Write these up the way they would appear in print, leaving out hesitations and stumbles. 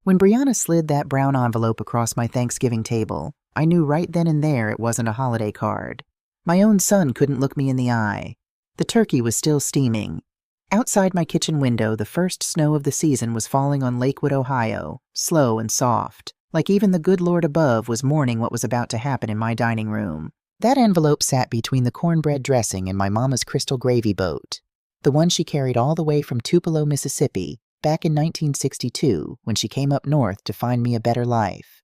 When Brianna slid that brown envelope across my Thanksgiving table, I knew right then and there it wasn't a holiday card. My own son couldn't look me in the eye. The turkey was still steaming. Outside my kitchen window, the first snow of the season was falling on Lakewood, Ohio, slow and soft, like even the good Lord above was mourning what was about to happen in my dining room. That envelope sat between the cornbread dressing and my mama's crystal gravy boat, the one she carried all the way from Tupelo, Mississippi, back in 1962 when she came up north to find me a better life.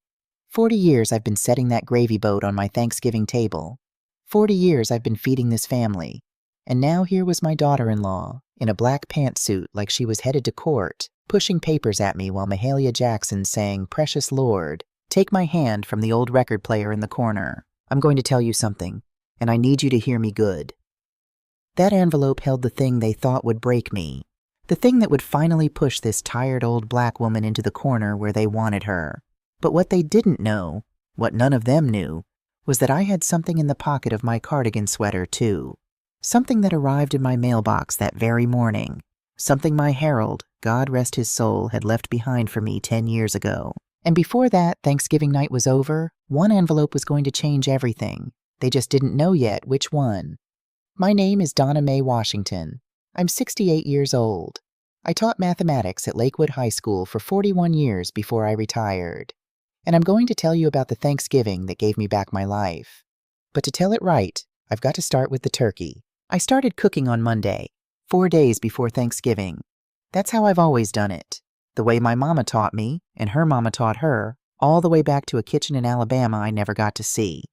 40 years I've been setting that gravy boat on my Thanksgiving table. 40 years I've been feeding this family. And now here was my daughter-in-law, in a black pantsuit like she was headed to court, pushing papers at me while Mahalia Jackson sang "Precious Lord, Take My Hand" from the old record player in the corner. I'm going to tell you something, and I need you to hear me good. That envelope held the thing they thought would break me, the thing that would finally push this tired old black woman into the corner where they wanted her. But what they didn't know, what none of them knew, was that I had something in the pocket of my cardigan sweater, too. Something that arrived in my mailbox that very morning. Something my Harold, God rest his soul, had left behind for me 10 years ago. And before that Thanksgiving night was over, one envelope was going to change everything. They just didn't know yet which one. My name is Donna Mae Washington. I'm 68 years old. I taught mathematics at Lakewood High School for 41 years before I retired. And I'm going to tell you about the Thanksgiving that gave me back my life. But to tell it right, I've got to start with the turkey. I started cooking on Monday, 4 days before Thanksgiving. That's how I've always done it. The way my mama taught me, and her mama taught her, all the way back to a kitchen in Alabama I never got to see.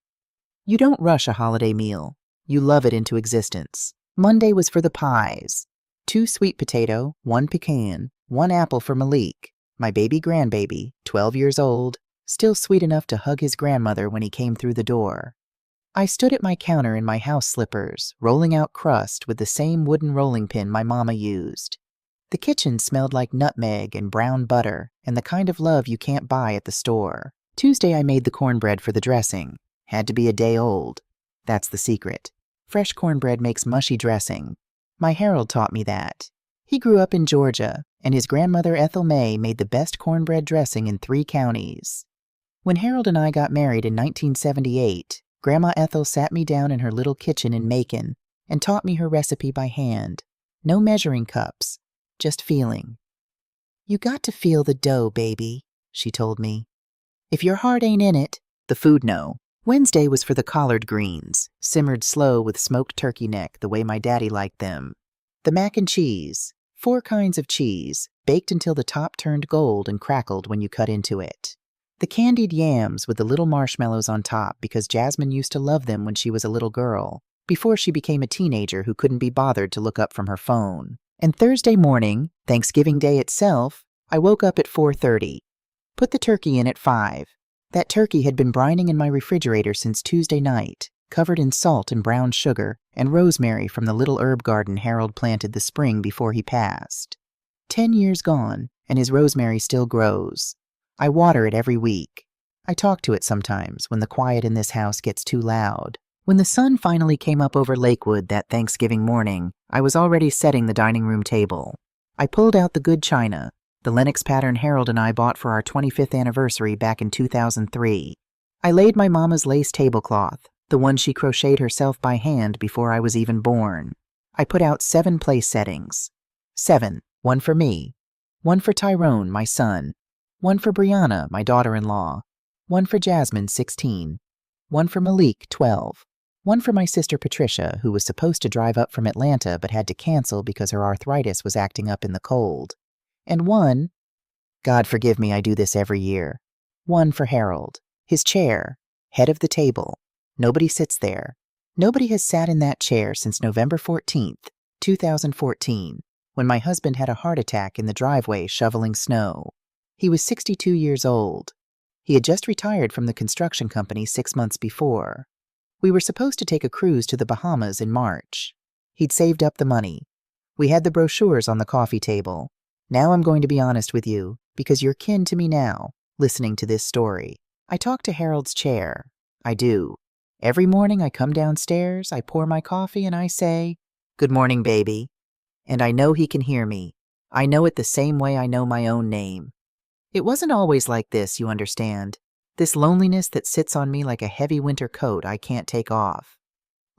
You don't rush a holiday meal. You love it into existence. Monday was for the pies. 2 sweet potato, 1 pecan, 1 apple for Malik, my baby grandbaby, 12 years old, still sweet enough to hug his grandmother when he came through the door. I stood at my counter in my house slippers, rolling out crust with the same wooden rolling pin my mama used. The kitchen smelled like nutmeg and brown butter and the kind of love you can't buy at the store. Tuesday I made the cornbread for the dressing. Had to be a day old. That's the secret. Fresh cornbread makes mushy dressing. My Harold taught me that. He grew up in Georgia, and his grandmother Ethel May made the best cornbread dressing in 3 counties. When Harold and I got married in 1978, Grandma Ethel sat me down in her little kitchen in Macon and taught me her recipe by hand. No measuring cups, just feeling. You got to feel the dough, baby, she told me. If your heart ain't in it, the food no. Wednesday was for the collard greens, simmered slow with smoked turkey neck the way my daddy liked them. The mac and cheese, 4 kinds of cheese, baked until the top turned gold and crackled when you cut into it. The candied yams with the little marshmallows on top because Jasmine used to love them when she was a little girl, before she became a teenager who couldn't be bothered to look up from her phone. And Thursday morning, Thanksgiving Day itself, I woke up at 4:30. Put the turkey in at 5. That turkey had been brining in my refrigerator since Tuesday night, covered in salt and brown sugar and rosemary from the little herb garden Harold planted the spring before he passed. 10 years gone, and his rosemary still grows. I water it every week. I talk to it sometimes when the quiet in this house gets too loud. When the sun finally came up over Lakewood that Thanksgiving morning, I was already setting the dining room table. I pulled out the good china, the Lenox pattern Harold and I bought for our 25th anniversary back in 2003. I laid my mama's lace tablecloth, the one she crocheted herself by hand before I was even born. I put out 7 place settings. 7, 1 for me, 1 for Tyrone, my son, 1 for Brianna, my daughter-in-law, 1 for Jasmine, 16, 1 for Malik, 12, 1 for my sister Patricia, who was supposed to drive up from Atlanta but had to cancel because her arthritis was acting up in the cold, and 1, God forgive me, I do this every year, 1 for Harold, his chair, head of the table. Nobody sits there. Nobody has sat in that chair since November 14th, 2014, when my husband had a heart attack in the driveway shoveling snow. He was 62 years old. He had just retired from the construction company 6 months before. We were supposed to take a cruise to the Bahamas in March. He'd saved up the money. We had the brochures on the coffee table. Now I'm going to be honest with you, because you're kin to me now, listening to this story. I talk to Harold's chair. I do. Every morning I come downstairs, I pour my coffee, and I say, "Good morning, baby." And I know he can hear me. I know it the same way I know my own name. It wasn't always like this, you understand. This loneliness that sits on me like a heavy winter coat I can't take off.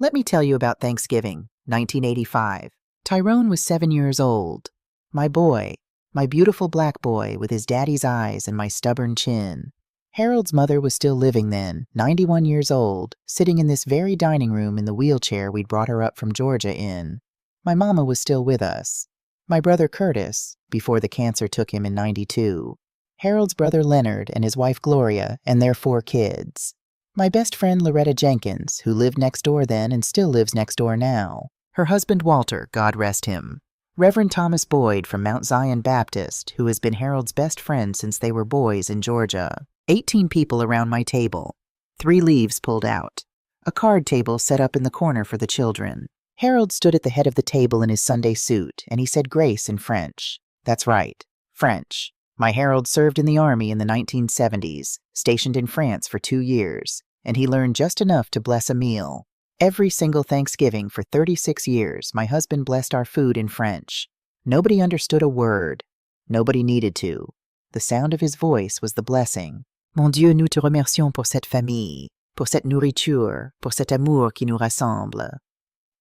Let me tell you about Thanksgiving, 1985. Tyrone was 7 years old. My boy, my beautiful black boy with his daddy's eyes and my stubborn chin. Harold's mother was still living then, 91 years old, sitting in this very dining room in the wheelchair we'd brought her up from Georgia in. My mama was still with us. My brother Curtis, before the cancer took him in 92. Harold's brother Leonard and his wife Gloria and their 4 kids. My best friend Loretta Jenkins, who lived next door then and still lives next door now. Her husband Walter, God rest him. Reverend Thomas Boyd from Mount Zion Baptist, who has been Harold's best friend since they were boys in Georgia. 18 people around my table. 3 leaves pulled out. A card table set up in the corner for the children. Harold stood at the head of the table in his Sunday suit, and he said grace in French. That's right, French. My Harold served in the Army in the 1970s, stationed in France for 2 years, and he learned just enough to bless a meal. Every single Thanksgiving for 36 years, my husband blessed our food in French. Nobody understood a word. Nobody needed to. The sound of his voice was the blessing. Mon Dieu, nous te remercions pour cette famille, pour cette nourriture, pour cet amour qui nous rassemble.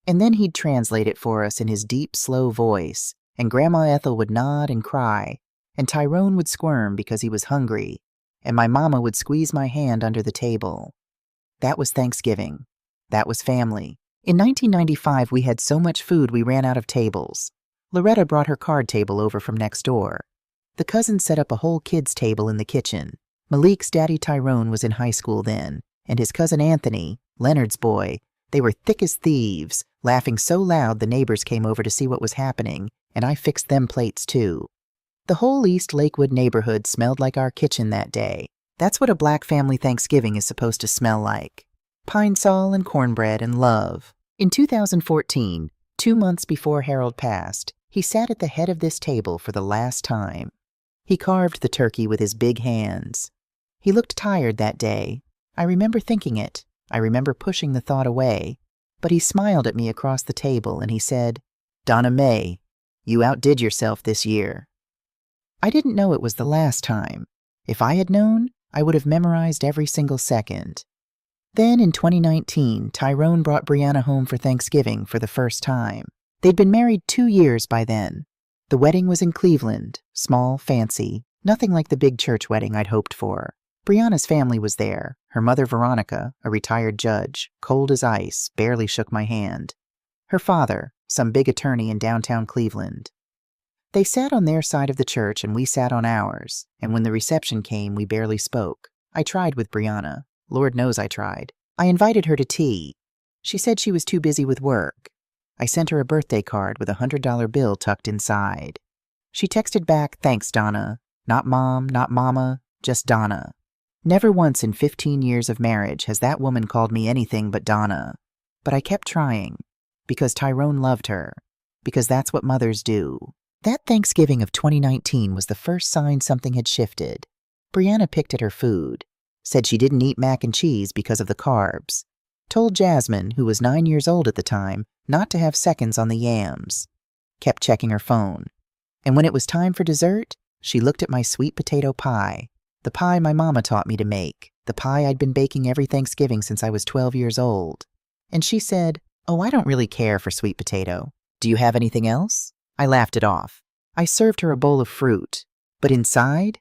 And then he'd translate it for us in his deep, slow voice, and Grandma Ethel would nod and cry, and Tyrone would squirm because he was hungry, and my mama would squeeze my hand under the table. That was Thanksgiving. That was family. In 1995, we had so much food we ran out of tables. Loretta brought her card table over from next door. The cousins set up a whole kids' table in the kitchen. Malik's daddy Tyrone was in high school then, and his cousin Anthony, Leonard's boy, they were thick as thieves, laughing so loud the neighbors came over to see what was happening, and I fixed them plates too. The whole East Lakewood neighborhood smelled like our kitchen that day. That's what a black family Thanksgiving is supposed to smell like. Pine sol and cornbread and love. In 2014, 2 months before Harold passed, he sat at the head of this table for the last time. He carved the turkey with his big hands. He looked tired that day. I remember thinking it. I remember pushing the thought away. But he smiled at me across the table and he said, "Donna Mae, you outdid yourself this year." I didn't know it was the last time. If I had known, I would have memorized every single second. Then in 2019, Tyrone brought Brianna home for Thanksgiving for the first time. They'd been married 2 years by then. The wedding was in Cleveland, small, fancy, nothing like the big church wedding I'd hoped for. Brianna's family was there. Her mother, Veronica, a retired judge, cold as ice, barely shook my hand. Her father, some big attorney in downtown Cleveland. They sat on their side of the church and we sat on ours, and when the reception came, we barely spoke. I tried with Brianna. Lord knows I tried. I invited her to tea. She said she was too busy with work. I sent her a birthday card with a $100 bill tucked inside. She texted back, "Thanks, Donna. Not Mom, not Mama, just Donna." Never once in 15 years of marriage has that woman called me anything but Donna. But I kept trying, because Tyrone loved her, because that's what mothers do. That Thanksgiving of 2019 was the first sign something had shifted. Brianna picked at her food, said she didn't eat mac and cheese because of the carbs, told Jasmine, who was 9 years old at the time, not to have seconds on the yams, kept checking her phone. And when it was time for dessert, she looked at my sweet potato pie, the pie my mama taught me to make, the pie I'd been baking every Thanksgiving since I was 12 years old. And she said, "Oh, I don't really care for sweet potato. Do you have anything else?" I laughed it off. I served her a bowl of fruit. But inside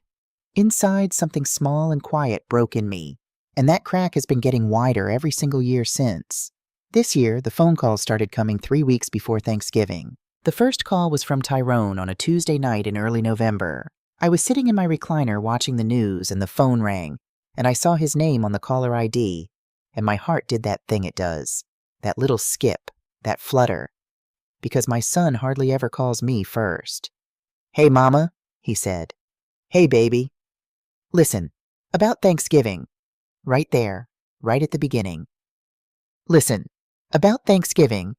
something small and quiet broke in me. And that crack has been getting wider every single year since. This year, the phone calls started coming 3 weeks before Thanksgiving. The first call was from Tyrone on a Tuesday night in early November. I was sitting in my recliner watching the news and the phone rang, and I saw his name on the caller ID, and my heart did that thing it does, that little skip, that flutter, because my son hardly ever calls me first. "Hey, Mama," he said. "Hey, baby. Listen, about Thanksgiving." Right there, right at the beginning. Listen, about Thanksgiving.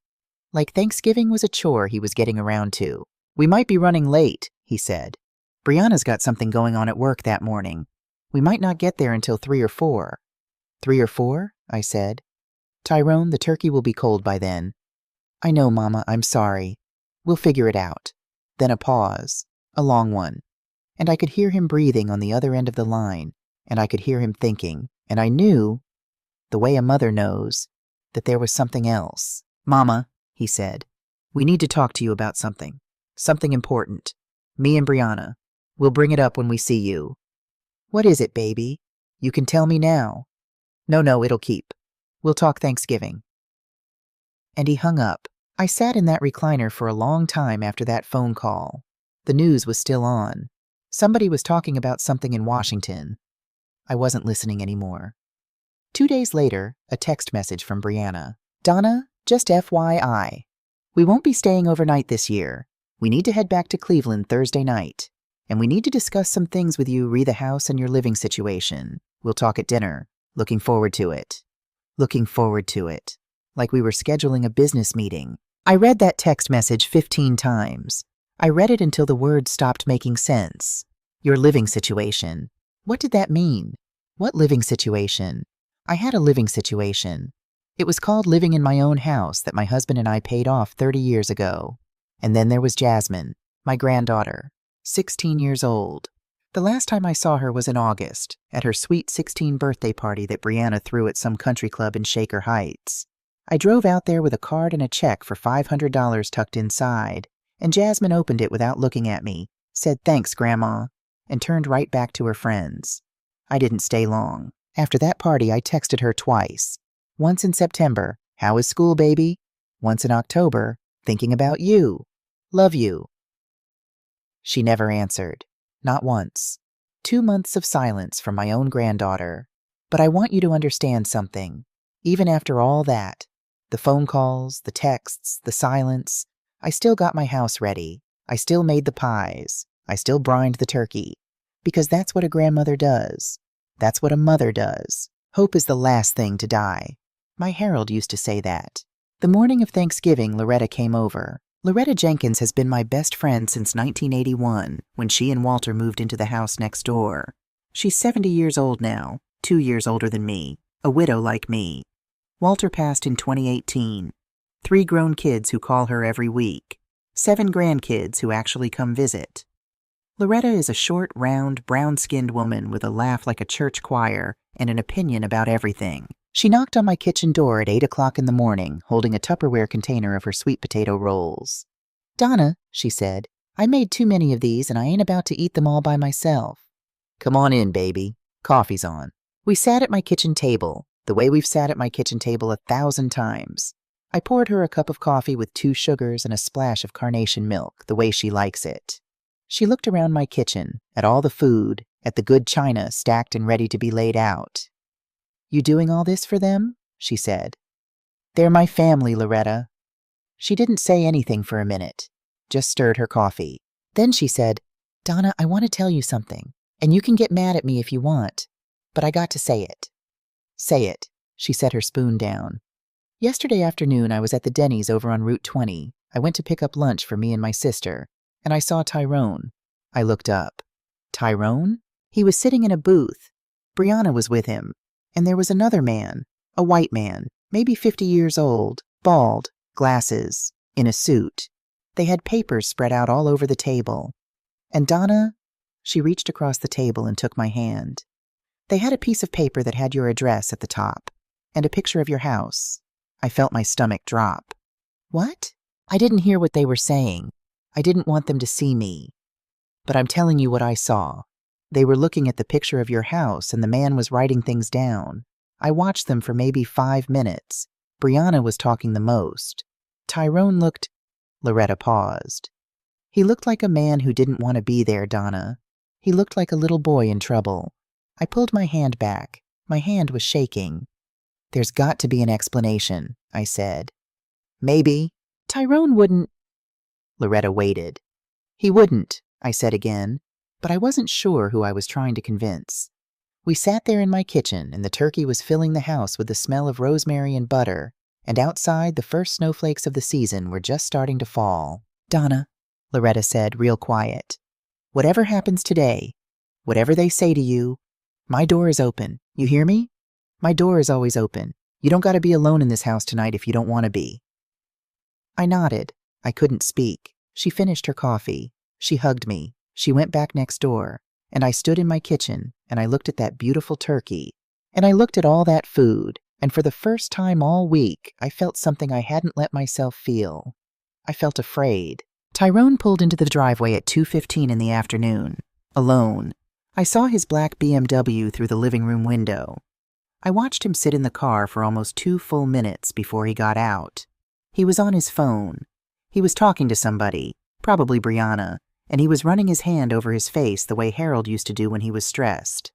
Like Thanksgiving was a chore he was getting around to. "We might be running late," he said. "Brianna's got something going on at work that morning. We might not get there until 3 or 4. 3 or 4? I said. "Tyrone, the turkey will be cold by then." "I know, Mama, I'm sorry. We'll figure it out." Then a pause, a long one. and I could hear him breathing on the other end of the line, and I could hear him thinking, and I knew, the way a mother knows, that there was something else. "Mama," he said, "we need to talk to you about something. Something important. Me and Brianna. We'll bring it up when we see you." "What is it, baby? You can tell me now." No, it'll keep. We'll talk Thanksgiving." And he hung up. I sat in that recliner for a long time after that phone call. The news was still on. Somebody was talking about something in Washington. I wasn't listening anymore. 2 days later, a text message from Brianna. "Donna, just FYI. We won't be staying overnight this year. We need to head back to Cleveland Thursday night. And we need to discuss some things with you re the house and your living situation. We'll talk at dinner. Looking forward to it." Looking forward to it. Like we were scheduling a business meeting. I read that text message 15 times. I read it until the words stopped making sense. Your living situation. What did that mean? What living situation? I had a living situation. It was called living in my own house that my husband and I paid off 30 years ago. And then there was Jasmine, my granddaughter, 16 years old. The last time I saw her was in August, at her sweet 16th birthday party that Brianna threw at some country club in Shaker Heights. I drove out there with a card and a check for $500 tucked inside, and Jasmine opened it without looking at me, said "Thanks, Grandma," and turned right back to her friends. I didn't stay long. After that party, I texted her twice. Once in September, "How is school, baby?" Once in October, "Thinking about you. Love you." She never answered. Not once. 2 months of silence from my own granddaughter. But I want you to understand something. Even after all that, the phone calls, the texts, the silence, I still got my house ready. I still made the pies. I still brined the turkey. Because that's what a grandmother does. That's what a mother does. Hope is the last thing to die. My Harold used to say that. The morning of Thanksgiving, Loretta came over. Loretta Jenkins has been my best friend since 1981, when she and Walter moved into the house next door. She's 70 years old now, 2 years older than me, a widow like me. Walter passed in 2018. 3 grown kids who call her every week. 7 grandkids who actually come visit. Loretta is a short, round, brown-skinned woman with a laugh like a church choir and an opinion about everything. She knocked on my kitchen door at 8 o'clock in the morning, holding a Tupperware container of her sweet potato rolls. "Donna," she said, "I made too many of these and I ain't about to eat them all by myself." "Come on in, baby. Coffee's on." We sat at my kitchen table, the way we've sat at my kitchen table 1,000 times. I poured her a cup of coffee with 2 sugars and a splash of carnation milk, the way she likes it. She looked around my kitchen, at all the food, at the good china stacked and ready to be laid out. "You doing all this for them?" she said. "They're my family, Loretta." She didn't say anything for a minute, just stirred her coffee. Then she said, "Donna, I want to tell you something, and you can get mad at me if you want, but I got to say it." "Say it." She set her spoon down. "Yesterday afternoon I was at the Denny's over on Route 20. I went to pick up lunch for me and my sister, and I saw Tyrone. I looked up. Tyrone? He was sitting in a booth. Brianna was with him. And there was another man, a white man, maybe 50 years old, bald, glasses, in a suit. They had papers spread out all over the table. And Donna, she reached across the table and took my hand. They had a piece of paper that had your address at the top, and a picture of your house. I felt my stomach drop. What? I didn't hear what they were saying. I didn't want them to see me. But I'm telling you what I saw. They were looking at the picture of your house, and the man was writing things down. I watched them for maybe 5 minutes. Brianna was talking the most. Tyrone looked... Loretta paused. He looked like a man who didn't want to be there, Donna. He looked like a little boy in trouble. I pulled my hand back. My hand was shaking. "There's got to be an explanation," I said. "Maybe. Tyrone wouldn't..." Loretta waited. "He wouldn't," I said again, but I wasn't sure who I was trying to convince. We sat there in my kitchen, and the turkey was filling the house with the smell of rosemary and butter, and outside the first snowflakes of the season were just starting to fall. "Donna," Loretta said, real quiet, "whatever happens today, whatever they say to you, my door is open. You hear me? My door is always open. You don't got to be alone in this house tonight if you don't want to be." I nodded. I couldn't speak. She finished her coffee. She hugged me. She went back next door, and I stood in my kitchen, and I looked at that beautiful turkey, and I looked at all that food, and for the first time all week, I felt something I hadn't let myself feel. I felt afraid. Tyrone pulled into the driveway at 2:15 in the afternoon, alone. I saw his black BMW through the living room window. I watched him sit in the car for almost 2 full minutes before he got out. He was on his phone. He was talking to somebody, probably Brianna, and he was running his hand over his face the way Harold used to do when he was stressed.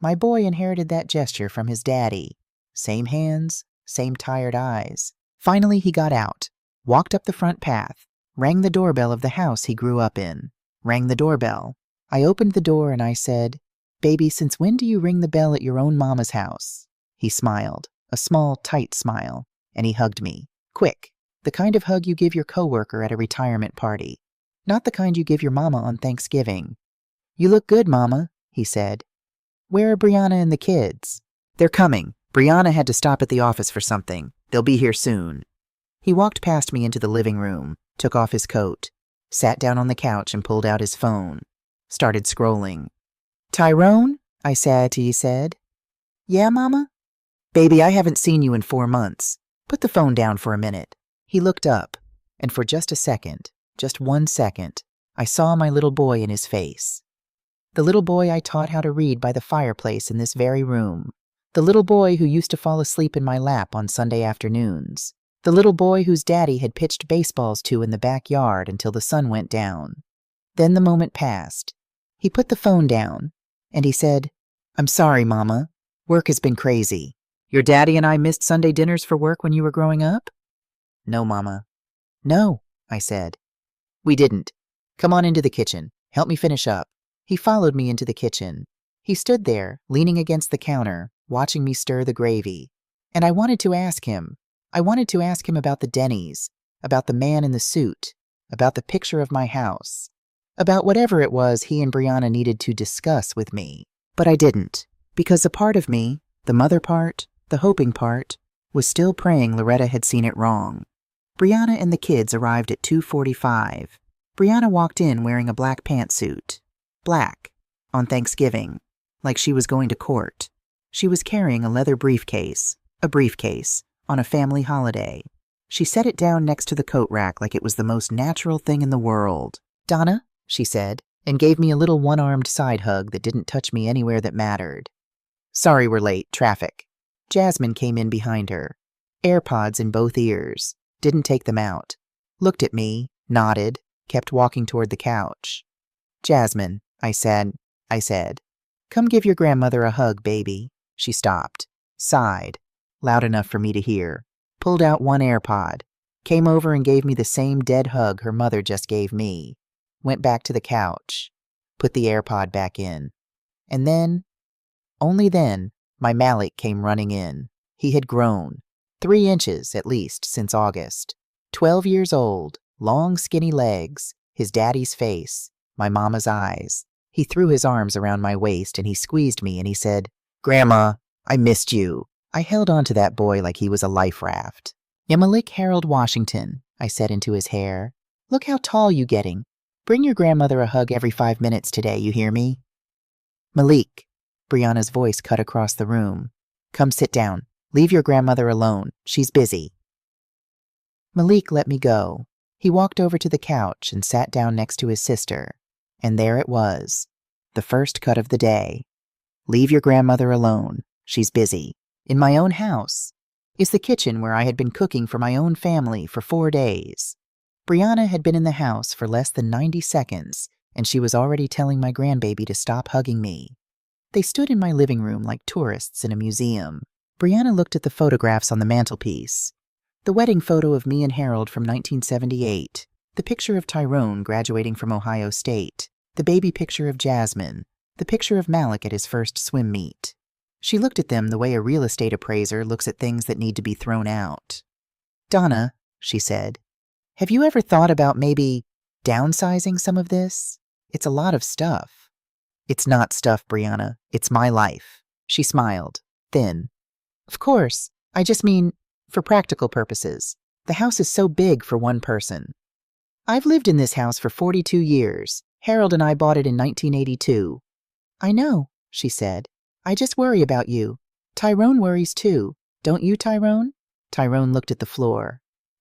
My boy inherited that gesture from his daddy. Same hands, same tired eyes. Finally, he got out, walked up the front path, rang the doorbell of the house he grew up in, rang the doorbell. I opened the door and I said, "Baby, since when do you ring the bell at your own mama's house?" He smiled, a small, tight smile, and he hugged me. Quick, the kind of hug you give your coworker at a retirement party. Not the kind you give your mama on Thanksgiving. "You look good, Mama," he said. "Where are Brianna and the kids?" "They're coming. Brianna had to stop at the office for something. They'll be here soon." He walked past me into the living room, took off his coat, sat down on the couch and pulled out his phone. Started scrolling. "Tyrone?" I said. "Yeah, Mama?" "Baby, I haven't seen you in 4 months. Put the phone down for a minute." He looked up, and for just a second, just 1 second, I saw my little boy in his face. The little boy I taught how to read by the fireplace in this very room. The little boy who used to fall asleep in my lap on Sunday afternoons. The little boy whose daddy had pitched baseballs to in the backyard until the sun went down. Then the moment passed. He put the phone down, and he said, "I'm sorry, Mama. Work has been crazy. Your daddy and I missed Sunday dinners for work when you were growing up?" "No, Mama." "No," I said. "We didn't. Come on into the kitchen. Help me finish up." He followed me into the kitchen. He stood there, leaning against the counter, watching me stir the gravy. And I wanted to ask him about the Denny's, about the man in the suit, about the picture of my house, about whatever it was he and Brianna needed to discuss with me. But I didn't, because a part of me, the mother part, the hoping part, was still praying Loretta had seen it wrong. Brianna and the kids arrived at 2:45. Brianna walked in wearing a black pantsuit. Black. On Thanksgiving. Like she was going to court. She was carrying a leather briefcase, on a family holiday. She set it down next to the coat rack like it was the most natural thing in the world. "Donna," she said, and gave me a little one-armed side hug that didn't touch me anywhere that mattered. "Sorry we're late, traffic." Jasmine came in behind her. AirPods in both ears. Didn't take them out. Looked at me, nodded, kept walking toward the couch. "Jasmine," I said, "come give your grandmother a hug, baby." She stopped, sighed, loud enough for me to hear, pulled out one AirPod, came over and gave me the same dead hug her mother just gave me, went back to the couch, put the AirPod back in. And then, only then, my Malik came running in. He had grown, 3 inches at least since August. 12 years old, long skinny legs, his daddy's face, my mama's eyes. He threw his arms around my waist and he squeezed me and he said, "Grandma, I missed you." I held on to that boy like he was a life raft. "Yeah, Malik Harold Washington," I said into his hair. "Look how tall you getting. Bring your grandmother a hug every 5 minutes today, you hear me?" "Malik," Brianna's voice cut across the room. "Come sit down. Leave your grandmother alone. She's busy." Malik let me go. He walked over to the couch and sat down next to his sister. And there it was. The first cut of the day. Leave your grandmother alone. She's busy. In my own house. Is the kitchen where I had been cooking for my own family for 4 days. Brianna had been in the house for less than 90 seconds, and she was already telling my grandbaby to stop hugging me. They stood in my living room like tourists in a museum. Brianna looked at the photographs on the mantelpiece. The wedding photo of me and Harold from 1978, the picture of Tyrone graduating from Ohio State, the baby picture of Jasmine, the picture of Malik at his first swim meet. She looked at them the way a real estate appraiser looks at things that need to be thrown out. "Donna," she said, "have you ever thought about maybe downsizing some of this? It's a lot of stuff." "It's not stuff, Brianna. It's my life." She smiled, thin. "Of course. I just mean, for practical purposes. The house is so big for one person. I've lived in this house for 42 years. Harold and I bought it in 1982. I know, she said. I just worry about you. Tyrone worries too. Don't you, Tyrone? Tyrone looked at the floor.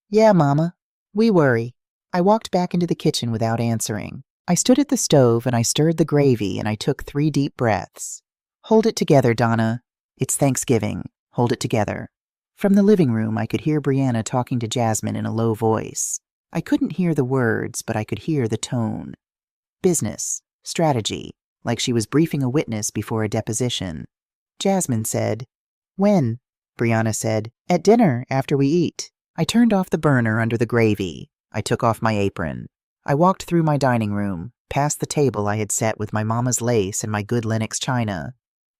Yeah, Mama. We worry. I walked back into the kitchen without answering. I stood at the stove and I stirred the gravy and I took 3 deep breaths. Hold it together, Donna. It's Thanksgiving. Hold it together. From the living room, I could hear Brianna talking to Jasmine in a low voice. I couldn't hear the words, but I could hear the tone. Business, strategy, like she was briefing a witness before a deposition. Jasmine said, When? Brianna said, At dinner, after we eat. I turned off the burner under the gravy. I took off my apron. I walked through my dining room, past the table I had set with my mama's lace and my good Lenox china,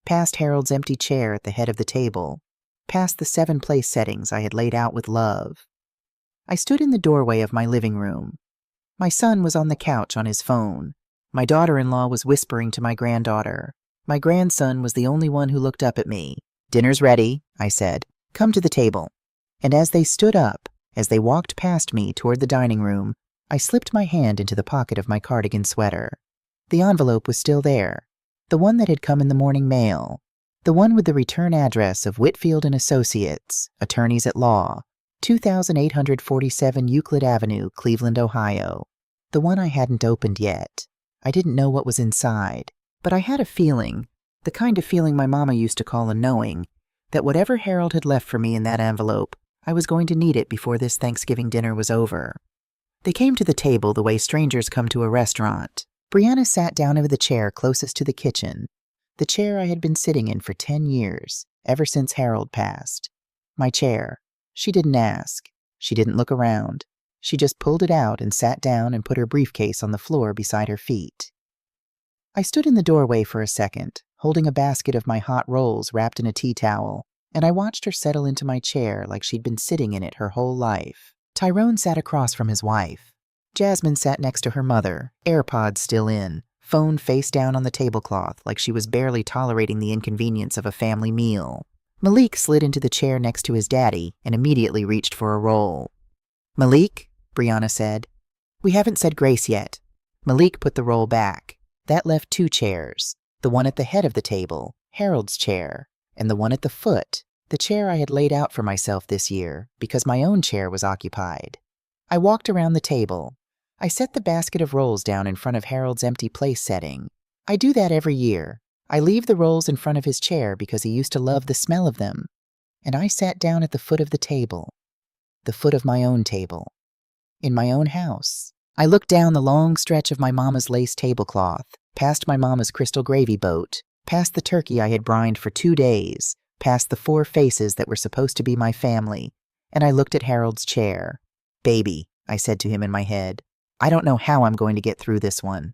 past Harold's empty chair at the head of the table, past the 7 place settings I had laid out with love. I stood in the doorway of my living room. My son was on the couch on his phone. My daughter-in-law was whispering to my granddaughter. My grandson was the only one who looked up at me. Dinner's ready, I said. Come to the table. And as they stood up, as they walked past me toward the dining room, I slipped my hand into the pocket of my cardigan sweater. The envelope was still there, the one that had come in the morning mail, the one with the return address of Whitfield and Associates, attorneys at law, 2847 Euclid Avenue, Cleveland, Ohio. The one I hadn't opened yet. I didn't know what was inside, but I had a feeling, the kind of feeling my mama used to call a knowing, that whatever Harold had left for me in that envelope, I was going to need it before this Thanksgiving dinner was over. They came to the table the way strangers come to a restaurant. Brianna sat down in the chair closest to the kitchen, the chair I had been sitting in for 10 years, ever since Harold passed. My chair. She didn't ask. She didn't look around. She just pulled it out and sat down and put her briefcase on the floor beside her feet. I stood in the doorway for a second, holding a basket of my hot rolls wrapped in a tea towel, and I watched her settle into my chair like she'd been sitting in it her whole life. Tyrone sat across from his wife. Jasmine sat next to her mother, AirPods still in, phone face down on the tablecloth like she was barely tolerating the inconvenience of a family meal. Malik slid into the chair next to his daddy and immediately reached for a roll. Malik, Brianna said. We haven't said grace yet. Malik put the roll back. That left 2 chairs, the one at the head of the table, Harold's chair, and the one at the foot, the chair I had laid out for myself this year because my own chair was occupied. I walked around the table. I set the basket of rolls down in front of Harold's empty place setting. I do that every year. I leave the rolls in front of his chair because he used to love the smell of them. And I sat down at the foot of the table, the foot of my own table, in my own house. I looked down the long stretch of my mama's lace tablecloth, past my mama's crystal gravy boat, past the turkey I had brined for 2 days, past the 4 faces that were supposed to be my family, and I looked at Harold's chair. Baby, I said to him in my head, I don't know how I'm going to get through this one.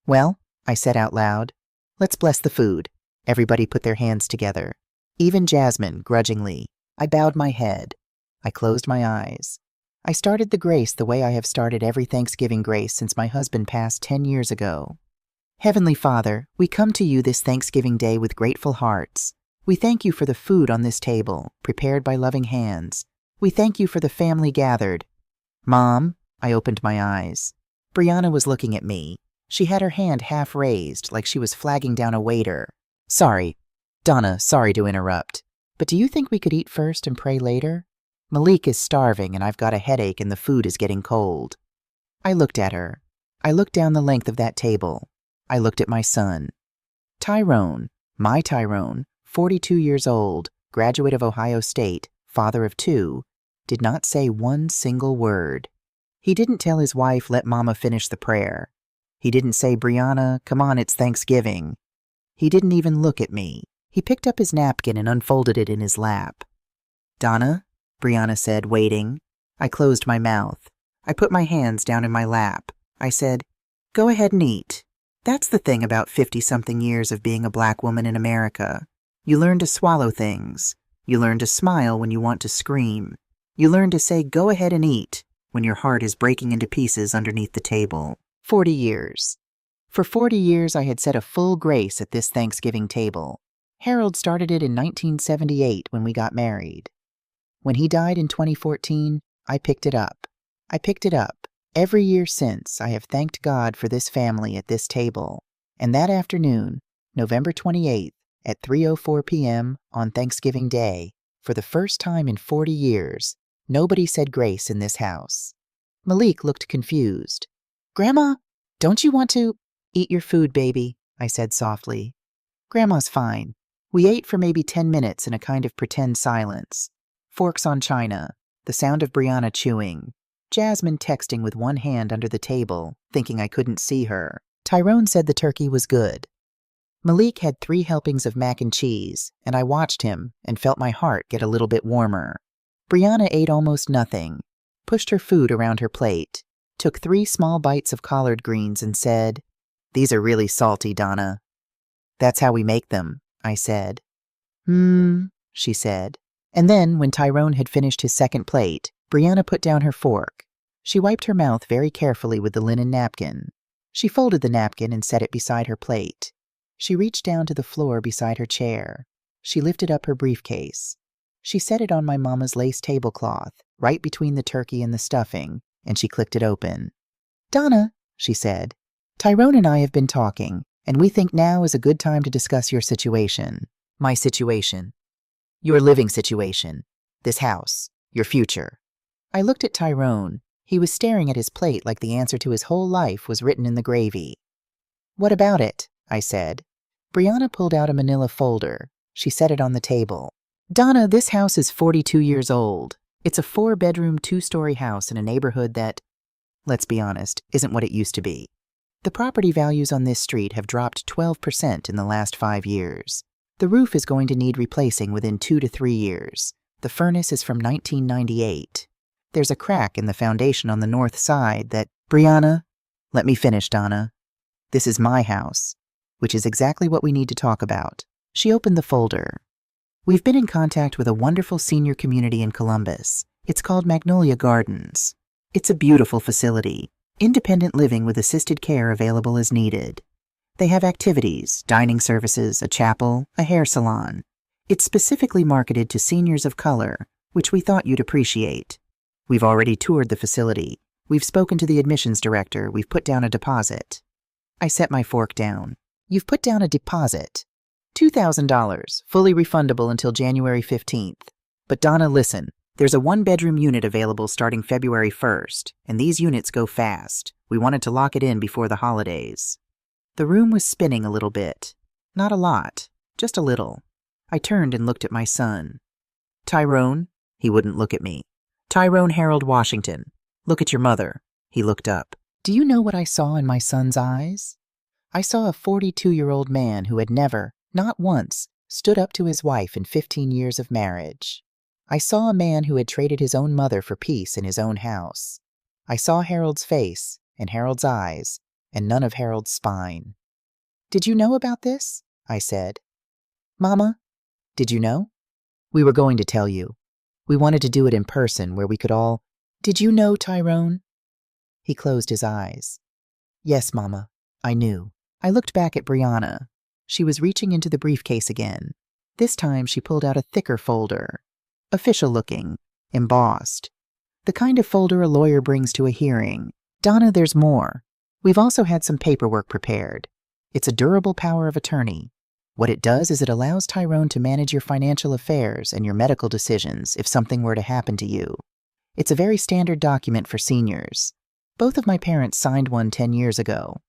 Well, I said out loud, let's bless the food. Everybody put their hands together. Even Jasmine, grudgingly. I bowed my head. I closed my eyes. I started the grace the way I have started every Thanksgiving grace since my husband passed 10 years ago. Heavenly Father, we come to you this Thanksgiving Day with grateful hearts. We thank you for the food on this table, prepared by loving hands. We thank you for the family gathered. Mom, I opened my eyes. Brianna was looking at me. She had her hand half raised, like she was flagging down a waiter. Sorry. Donna, sorry to interrupt. But do you think we could eat first and pray later? Malik is starving and I've got a headache and the food is getting cold. I looked at her. I looked down the length of that table. I looked at my son. Tyrone, my Tyrone, 42 years old, graduate of Ohio State, father of 2, did not say one single word. He didn't tell his wife, let Mama finish the prayer. He didn't say, Brianna, come on, it's Thanksgiving. He didn't even look at me. He picked up his napkin and unfolded it in his lap. Donna, Brianna said, waiting. I closed my mouth. I put my hands down in my lap. I said, go ahead and eat. That's the thing about 50-something years of being a black woman in America. You learn to swallow things. You learn to smile when you want to scream. You learn to say, go ahead and eat, when your heart is breaking into pieces underneath the table. 40 years. For 40 years, I had said a full grace at this Thanksgiving table. Harold started it in 1978 when we got married. When he died in 2014, I picked it up. I picked it up, Every year since, I have thanked God for this family at this table. And that afternoon, November 28th, at 3:04 p.m. on Thanksgiving Day, for the first time in 40 years, nobody said grace in this house. Malik looked confused. "Grandma, don't you want to—" "Eat your food, baby," I said softly. "Grandma's fine." We ate for maybe 10 minutes in a kind of pretend silence. Forks on china, the sound of Brianna chewing, Jasmine texting with one hand under the table, thinking I couldn't see her. Tyrone said the turkey was good. Malik had 3 helpings of mac and cheese, and I watched him and felt my heart get a little bit warmer. Brianna ate almost nothing, pushed her food around her plate, took 3 small bites of collard greens and said, "These are really salty, Donna." "That's how we make them," I said. She said. And then, when Tyrone had finished his second plate, Brianna put down her fork. She wiped her mouth very carefully with the linen napkin. She folded the napkin and set it beside her plate. She reached down to the floor beside her chair. She lifted up her briefcase. She set it on my mama's lace tablecloth, right between the turkey and the stuffing, and she clicked it open. "Donna," she said, "Tyrone and I have been talking, and we think now is a good time to discuss your situation." "My situation." "Your living situation. This house. Your future." I looked at Tyrone. He was staring at his plate like the answer to his whole life was written in the gravy. "What about it?" I said. Brianna pulled out a manila folder. She set it on the table. "Donna, this house is 42 years old. It's a 4-bedroom, 2-story house in a neighborhood that, let's be honest, isn't what it used to be. The property values on this street have dropped 12% in the last 5 years. The roof is going to need replacing within 2 to 3 years. The furnace is from 1998. There's a crack in the foundation on the north side that—" "Brianna, let me finish, Donna. This is my house, which is exactly what we need to talk about." She opened the folder. "We've been in contact with a wonderful senior community in Columbus. It's called Magnolia Gardens. It's a beautiful facility, independent living with assisted care available as needed. They have activities, dining services, a chapel, a hair salon. It's specifically marketed to seniors of color, which we thought you'd appreciate. We've already toured the facility. We've spoken to the admissions director. We've put down a deposit." I set my fork down. "You've put down a deposit? $2,000, fully refundable until January 15th. But Donna, listen, there's a 1-bedroom unit available starting February 1st, and these units go fast. We wanted to lock it in before the holidays." The room was spinning a little bit. Not a lot, just a little. I turned and looked at my son. "Tyrone?" He wouldn't look at me. "Tyrone Harold Washington. Look at your mother." He looked up. Do you know what I saw in my son's eyes? I saw a 42-year-old man who had never, not once, stood up to his wife in 15 years of marriage. I saw a man who had traded his own mother for peace in his own house. I saw Harold's face and Harold's eyes and none of Harold's spine. "Did you know about this?" I said. "Mama, did you know?" "We were going to tell you. We wanted to do it in person where we could all—" "Did you know, Tyrone?" He closed his eyes. "Yes, Mama, I knew." I looked back at Brianna. She was reaching into the briefcase again. This time she pulled out a thicker folder. Official-looking, embossed. The kind of folder a lawyer brings to a hearing. "Donna, there's more. We've also had some paperwork prepared. It's a durable power of attorney. What it does is it allows Tyrone to manage your financial affairs and your medical decisions if something were to happen to you. It's a very standard document for seniors. Both of my parents signed one 10 years ago.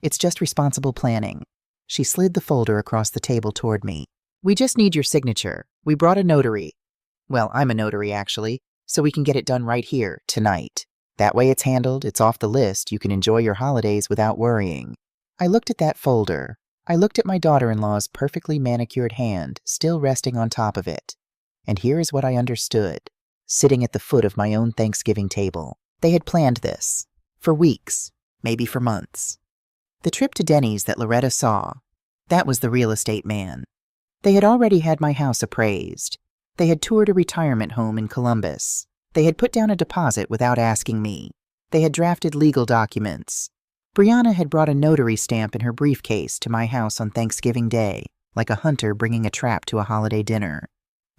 It's just responsible planning." She slid the folder across the table toward me. "We just need your signature. We brought a notary. Well, I'm a notary, actually, so we can get it done right here, tonight. That way it's handled, it's off the list, you can enjoy your holidays without worrying." I looked at that folder. I looked at my daughter-in-law's perfectly manicured hand still resting on top of it. And here is what I understood, sitting at the foot of my own Thanksgiving table. They had planned this. For weeks, maybe for months. The trip to Denny's that Loretta saw, that was the real estate man. They had already had my house appraised. They had toured a retirement home in Columbus. They had put down a deposit without asking me. They had drafted legal documents. Brianna had brought a notary stamp in her briefcase to my house on Thanksgiving Day, like a hunter bringing a trap to a holiday dinner.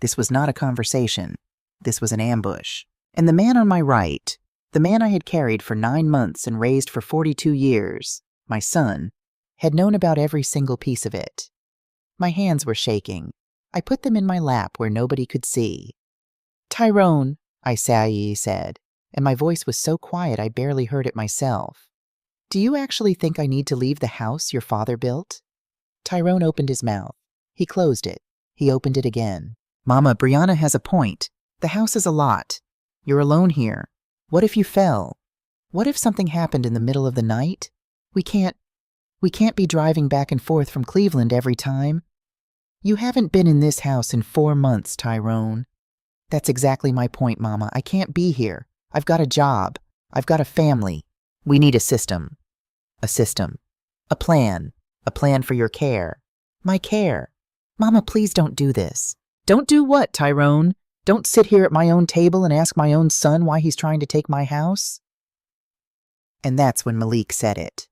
This was not a conversation. This was an ambush. And the man on my right, The man I had carried for 9 months and raised for 42 years, my son, had known about every single piece of it. My hands were shaking. I put them in my lap where nobody could see. "Tyrone," I said, and my voice was so quiet I barely heard it myself. "Do you actually think I need to leave the house your father built?" Tyrone opened his mouth. He closed it. He opened it again. "Mama, Brianna has a point. The house is a lot. You're alone here. What if you fell? What if something happened in the middle of the night? We can't be driving back and forth from Cleveland every time. You haven't been in this house in 4 months, Tyrone." "That's exactly my point, Mama. I can't be here. I've got a job. I've got a family. We need a system. A system. A plan. A plan for your care. My care. Mama, please don't do this." "Don't do what, Tyrone? Don't sit here at my own table and ask my own son why he's trying to take my house?" And that's when Malik said it.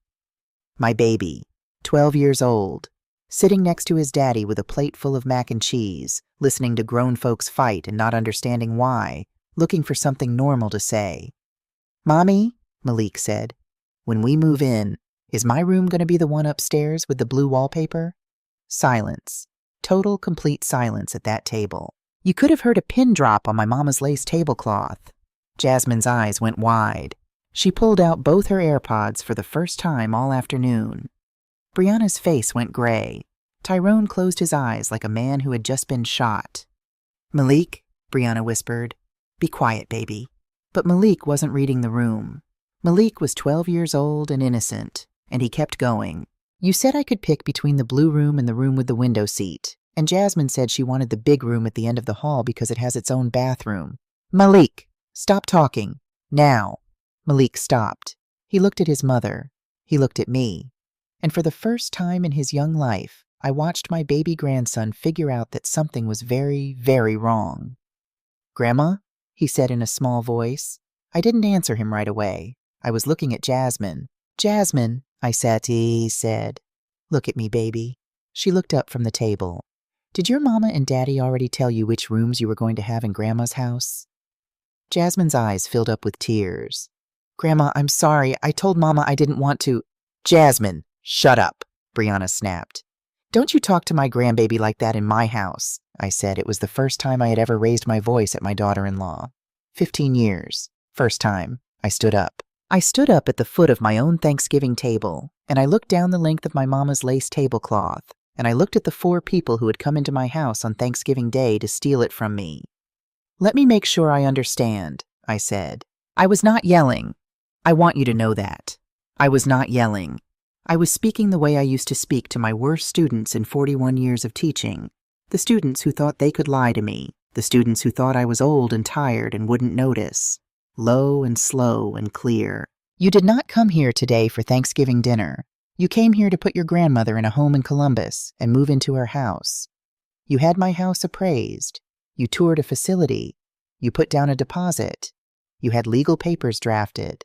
My baby, 12 years old, sitting next to his daddy with a plate full of mac and cheese, listening to grown folks fight and not understanding why, looking for something normal to say. "Mommy," Malik said, "when we move in, is my room going to be the one upstairs with the blue wallpaper?" Silence. Total, complete silence at that table. You could have heard a pin drop on my mama's lace tablecloth. Jasmine's eyes went wide. She pulled out both her AirPods for the first time all afternoon. Brianna's face went gray. Tyrone closed his eyes like a man who had just been shot. "Malik," Brianna whispered, "be quiet, baby." But Malik wasn't reading the room. Malik was 12 years old and innocent, and he kept going. "You said I could pick between the blue room and the room with the window seat, and Jasmine said she wanted the big room at the end of the hall because it has its own bathroom." "Malik, stop talking. Now." Malik stopped. He looked at his mother. He looked at me. And for the first time in his young life, I watched my baby grandson figure out that something was very, very wrong. "Grandma?" he said in a small voice. I didn't answer him right away. I was looking at Jasmine. "Jasmine," he said. "Look at me, baby." She looked up from the table. "Did your mama and daddy already tell you which rooms you were going to have in Grandma's house?" Jasmine's eyes filled up with tears. "Grandma, I'm sorry. I told Mama I didn't want to." "Jasmine, shut up," Brianna snapped. "Don't you talk to my grandbaby like that in my house," I said. It was the first time I had ever raised my voice at my daughter-in-law. 15 years. First time. I stood up. I stood up at the foot of my own Thanksgiving table, and I looked down the length of my mama's lace tablecloth, and I looked at the 4 people who had come into my house on Thanksgiving Day to steal it from me. "Let me make sure I understand," I said. "I was not yelling. I want you to know that. I was not yelling. I was speaking the way I used to speak to my worst students in 41 years of teaching, the students who thought they could lie to me, the students who thought I was old and tired and wouldn't notice. Low and slow and clear. You did not come here today for Thanksgiving dinner. You came here to put your grandmother in a home in Columbus and move into her house. You had my house appraised. You toured a facility. You put down a deposit. You had legal papers drafted.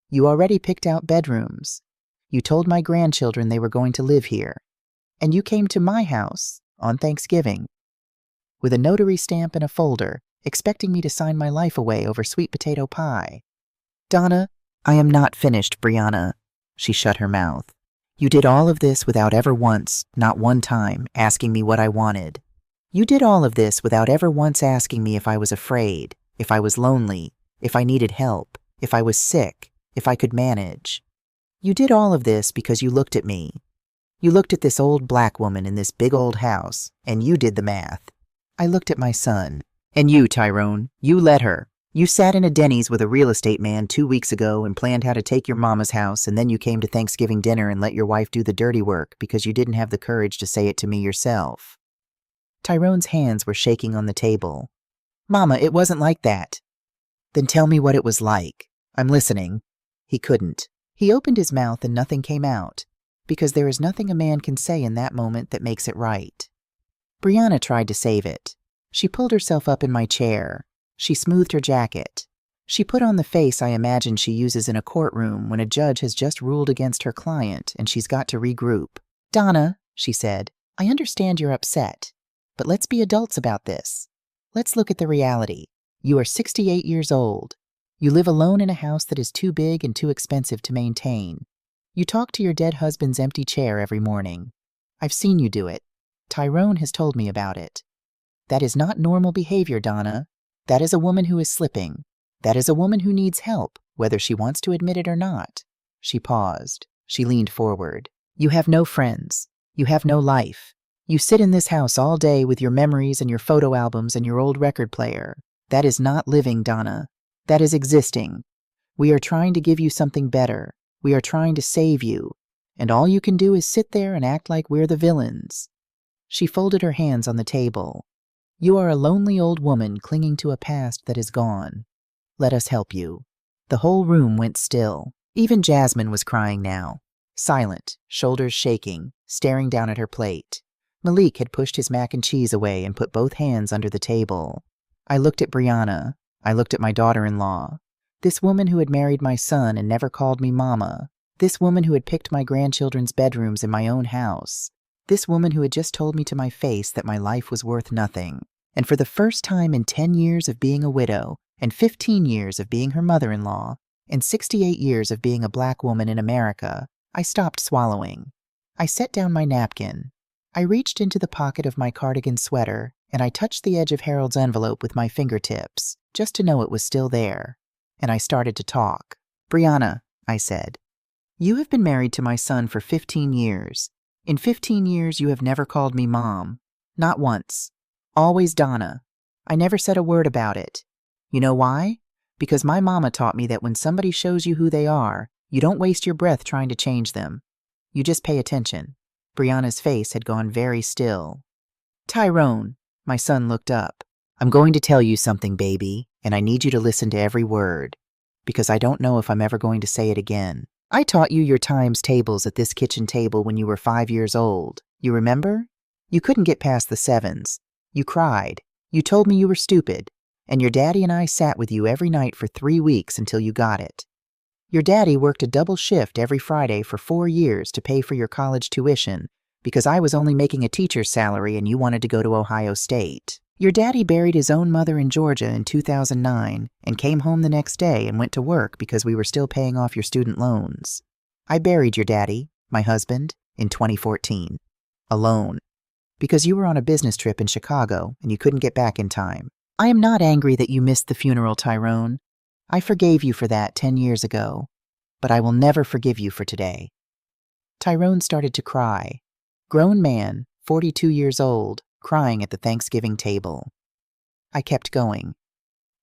You already picked out bedrooms. You told my grandchildren they were going to live here. And you came to my house on Thanksgiving with a notary stamp and a folder, expecting me to sign my life away over sweet potato pie. Donna, I am not finished, Brianna. She shut her mouth. You did all of this without ever once, not one time, asking me what I wanted. You did all of this without ever once asking me if I was afraid, if I was lonely, if I needed help, if I was sick, if I could manage. You did all of this because you looked at me. You looked at this old black woman in this big old house, and you did the math. I looked at my son. And you, Tyrone, you let her. You sat in a Denny's with a real estate man 2 weeks ago and planned how to take your mama's house, and then you came to Thanksgiving dinner and let your wife do the dirty work because you didn't have the courage to say it to me yourself. Tyrone's hands were shaking on the table. Mama, it wasn't like that. Then tell me what it was like. I'm listening. He couldn't. He opened his mouth and nothing came out, because there is nothing a man can say in that moment that makes it right. Brianna tried to save it. She pulled herself up in my chair. She smoothed her jacket. She put on the face I imagine she uses in a courtroom when a judge has just ruled against her client and she's got to regroup. Donna, she said, I understand you're upset, but let's be adults about this. Let's look at the reality. You are 68 years old. You live alone in a house that is too big and too expensive to maintain. You talk to your dead husband's empty chair every morning. I've seen you do it. Tyrone has told me about it. That is not normal behavior, Donna. That is a woman who is slipping. That is a woman who needs help, whether she wants to admit it or not. She paused. She leaned forward. You have no friends. You have no life. You sit in this house all day with your memories and your photo albums and your old record player. That is not living, Donna. That is existing. We are trying to give you something better. We are trying to save you. And all you can do is sit there and act like we're the villains. She folded her hands on the table. You are a lonely old woman clinging to a past that is gone. Let us help you. The whole room went still. Even Jasmine was crying now. Silent, shoulders shaking, staring down at her plate. Malik had pushed his mac and cheese away and put both hands under the table. I looked at Brianna. I looked at my daughter-in-law. This woman who had married my son and never called me mama. This woman who had picked my grandchildren's bedrooms in my own house. This woman who had just told me to my face that my life was worth nothing. And for the first time in 10 years of being a widow, and 15 years of being her mother-in-law, and 68 years of being a black woman in America, I stopped swallowing. I set down my napkin. I reached into the pocket of my cardigan sweater, and I touched the edge of Harold's envelope with my fingertips, just to know it was still there. And I started to talk. Brianna, I said, you have been married to my son for 15 years. In 15 years, you have never called me Mom. Not once. Always Donna. I never said a word about it. You know why? Because my mama taught me that when somebody shows you who they are, you don't waste your breath trying to change them. You just pay attention. Brianna's face had gone very still. Tyrone, my son looked up. I'm going to tell you something, baby, and I need you to listen to every word, because I don't know if I'm ever going to say it again. I taught you your times tables at this kitchen table when you were 5 years old. You remember? You couldn't get past the sevens. You cried. You told me you were stupid. And your daddy and I sat with you every night for 3 weeks until you got it. Your daddy worked a double shift every Friday for 4 years to pay for your college tuition because I was only making a teacher's salary and you wanted to go to Ohio State. Your daddy buried his own mother in Georgia in 2009 and came home the next day and went to work because we were still paying off your student loans. I buried your daddy, my husband, in 2014. Alone. Because you were on a business trip in Chicago and you couldn't get back in time. I am not angry that you missed the funeral, Tyrone. I forgave you for that 10 years ago, but I will never forgive you for today. Tyrone started to cry. Grown man, 42 years old, crying at the Thanksgiving table. I kept going.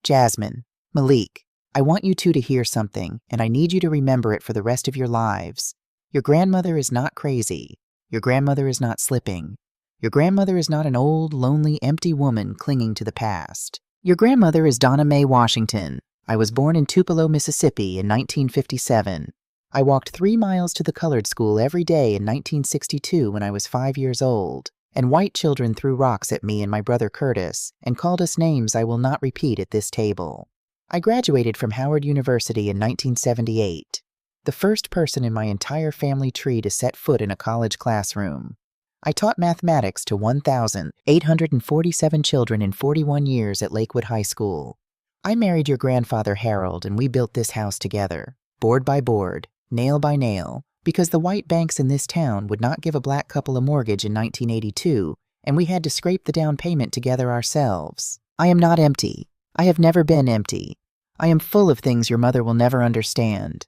Jasmine, Malik, I want you two to hear something, and I need you to remember it for the rest of your lives. Your grandmother is not crazy. Your grandmother is not slipping. Your grandmother is not an old, lonely, empty woman clinging to the past. Your grandmother is Donna Mae Washington. I was born in Tupelo, Mississippi in 1957. I walked 3 miles to the colored school every day in 1962 when I was 5 years old, and white children threw rocks at me and my brother Curtis and called us names I will not repeat at this table. I graduated from Howard University in 1978, the first person in my entire family tree to set foot in a college classroom. I taught mathematics to 1,847 children in 41 years at Lakewood High School. I married your grandfather Harold and we built this house together, board by board, nail by nail, because the white banks in this town would not give a black couple a mortgage in 1982, and we had to scrape the down payment together ourselves. I am not empty. I have never been empty. I am full of things your mother will never understand.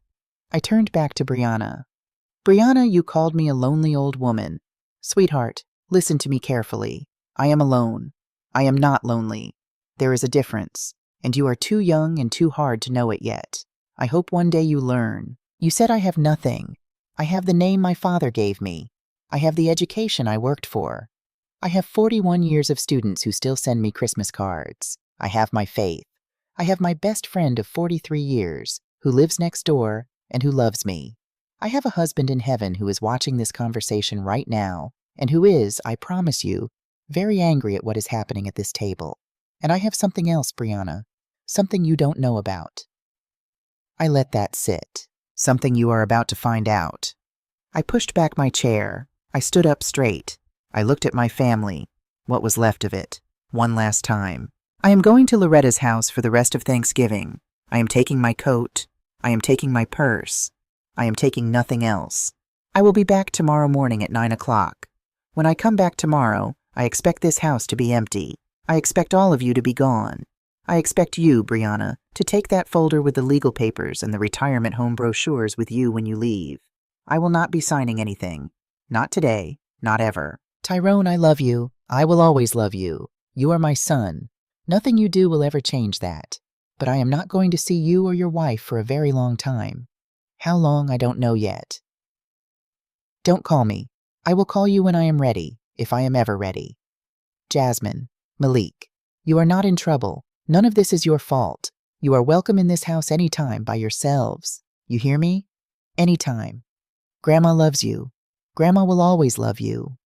I turned back to Brianna. Brianna, you called me a lonely old woman. Sweetheart, listen to me carefully. I am alone. I am not lonely. There is a difference, and you are too young and too hard to know it yet. I hope one day you learn. You said I have nothing. I have the name my father gave me. I have the education I worked for. I have 41 years of students who still send me Christmas cards. I have my faith. I have my best friend of 43 years, who lives next door and who loves me. I have a husband in heaven who is watching this conversation right now, and who is, I promise you, very angry at what is happening at this table. And I have something else, Brianna, something you don't know about. I let that sit. Something you are about to find out. I pushed back my chair. I stood up straight. I looked at my family, what was left of it, one last time. I am going to Loretta's house for the rest of Thanksgiving. I am taking my coat. I am taking my purse. I am taking nothing else. I will be back tomorrow morning at 9 o'clock. When I come back tomorrow, I expect this house to be empty. I expect all of you to be gone. I expect you, Brianna, to take that folder with the legal papers and the retirement home brochures with you when you leave. I will not be signing anything. Not today. Not ever. Tyrone, I love you. I will always love you. You are my son. Nothing you do will ever change that. But I am not going to see you or your wife for a very long time. How long, I don't know yet. Don't call me. I will call you when I am ready, if I am ever ready. Jasmine, Malik, you are not in trouble. None of this is your fault. You are welcome in this house any time by yourselves. You hear me? Anytime. Grandma loves you. Grandma will always love you.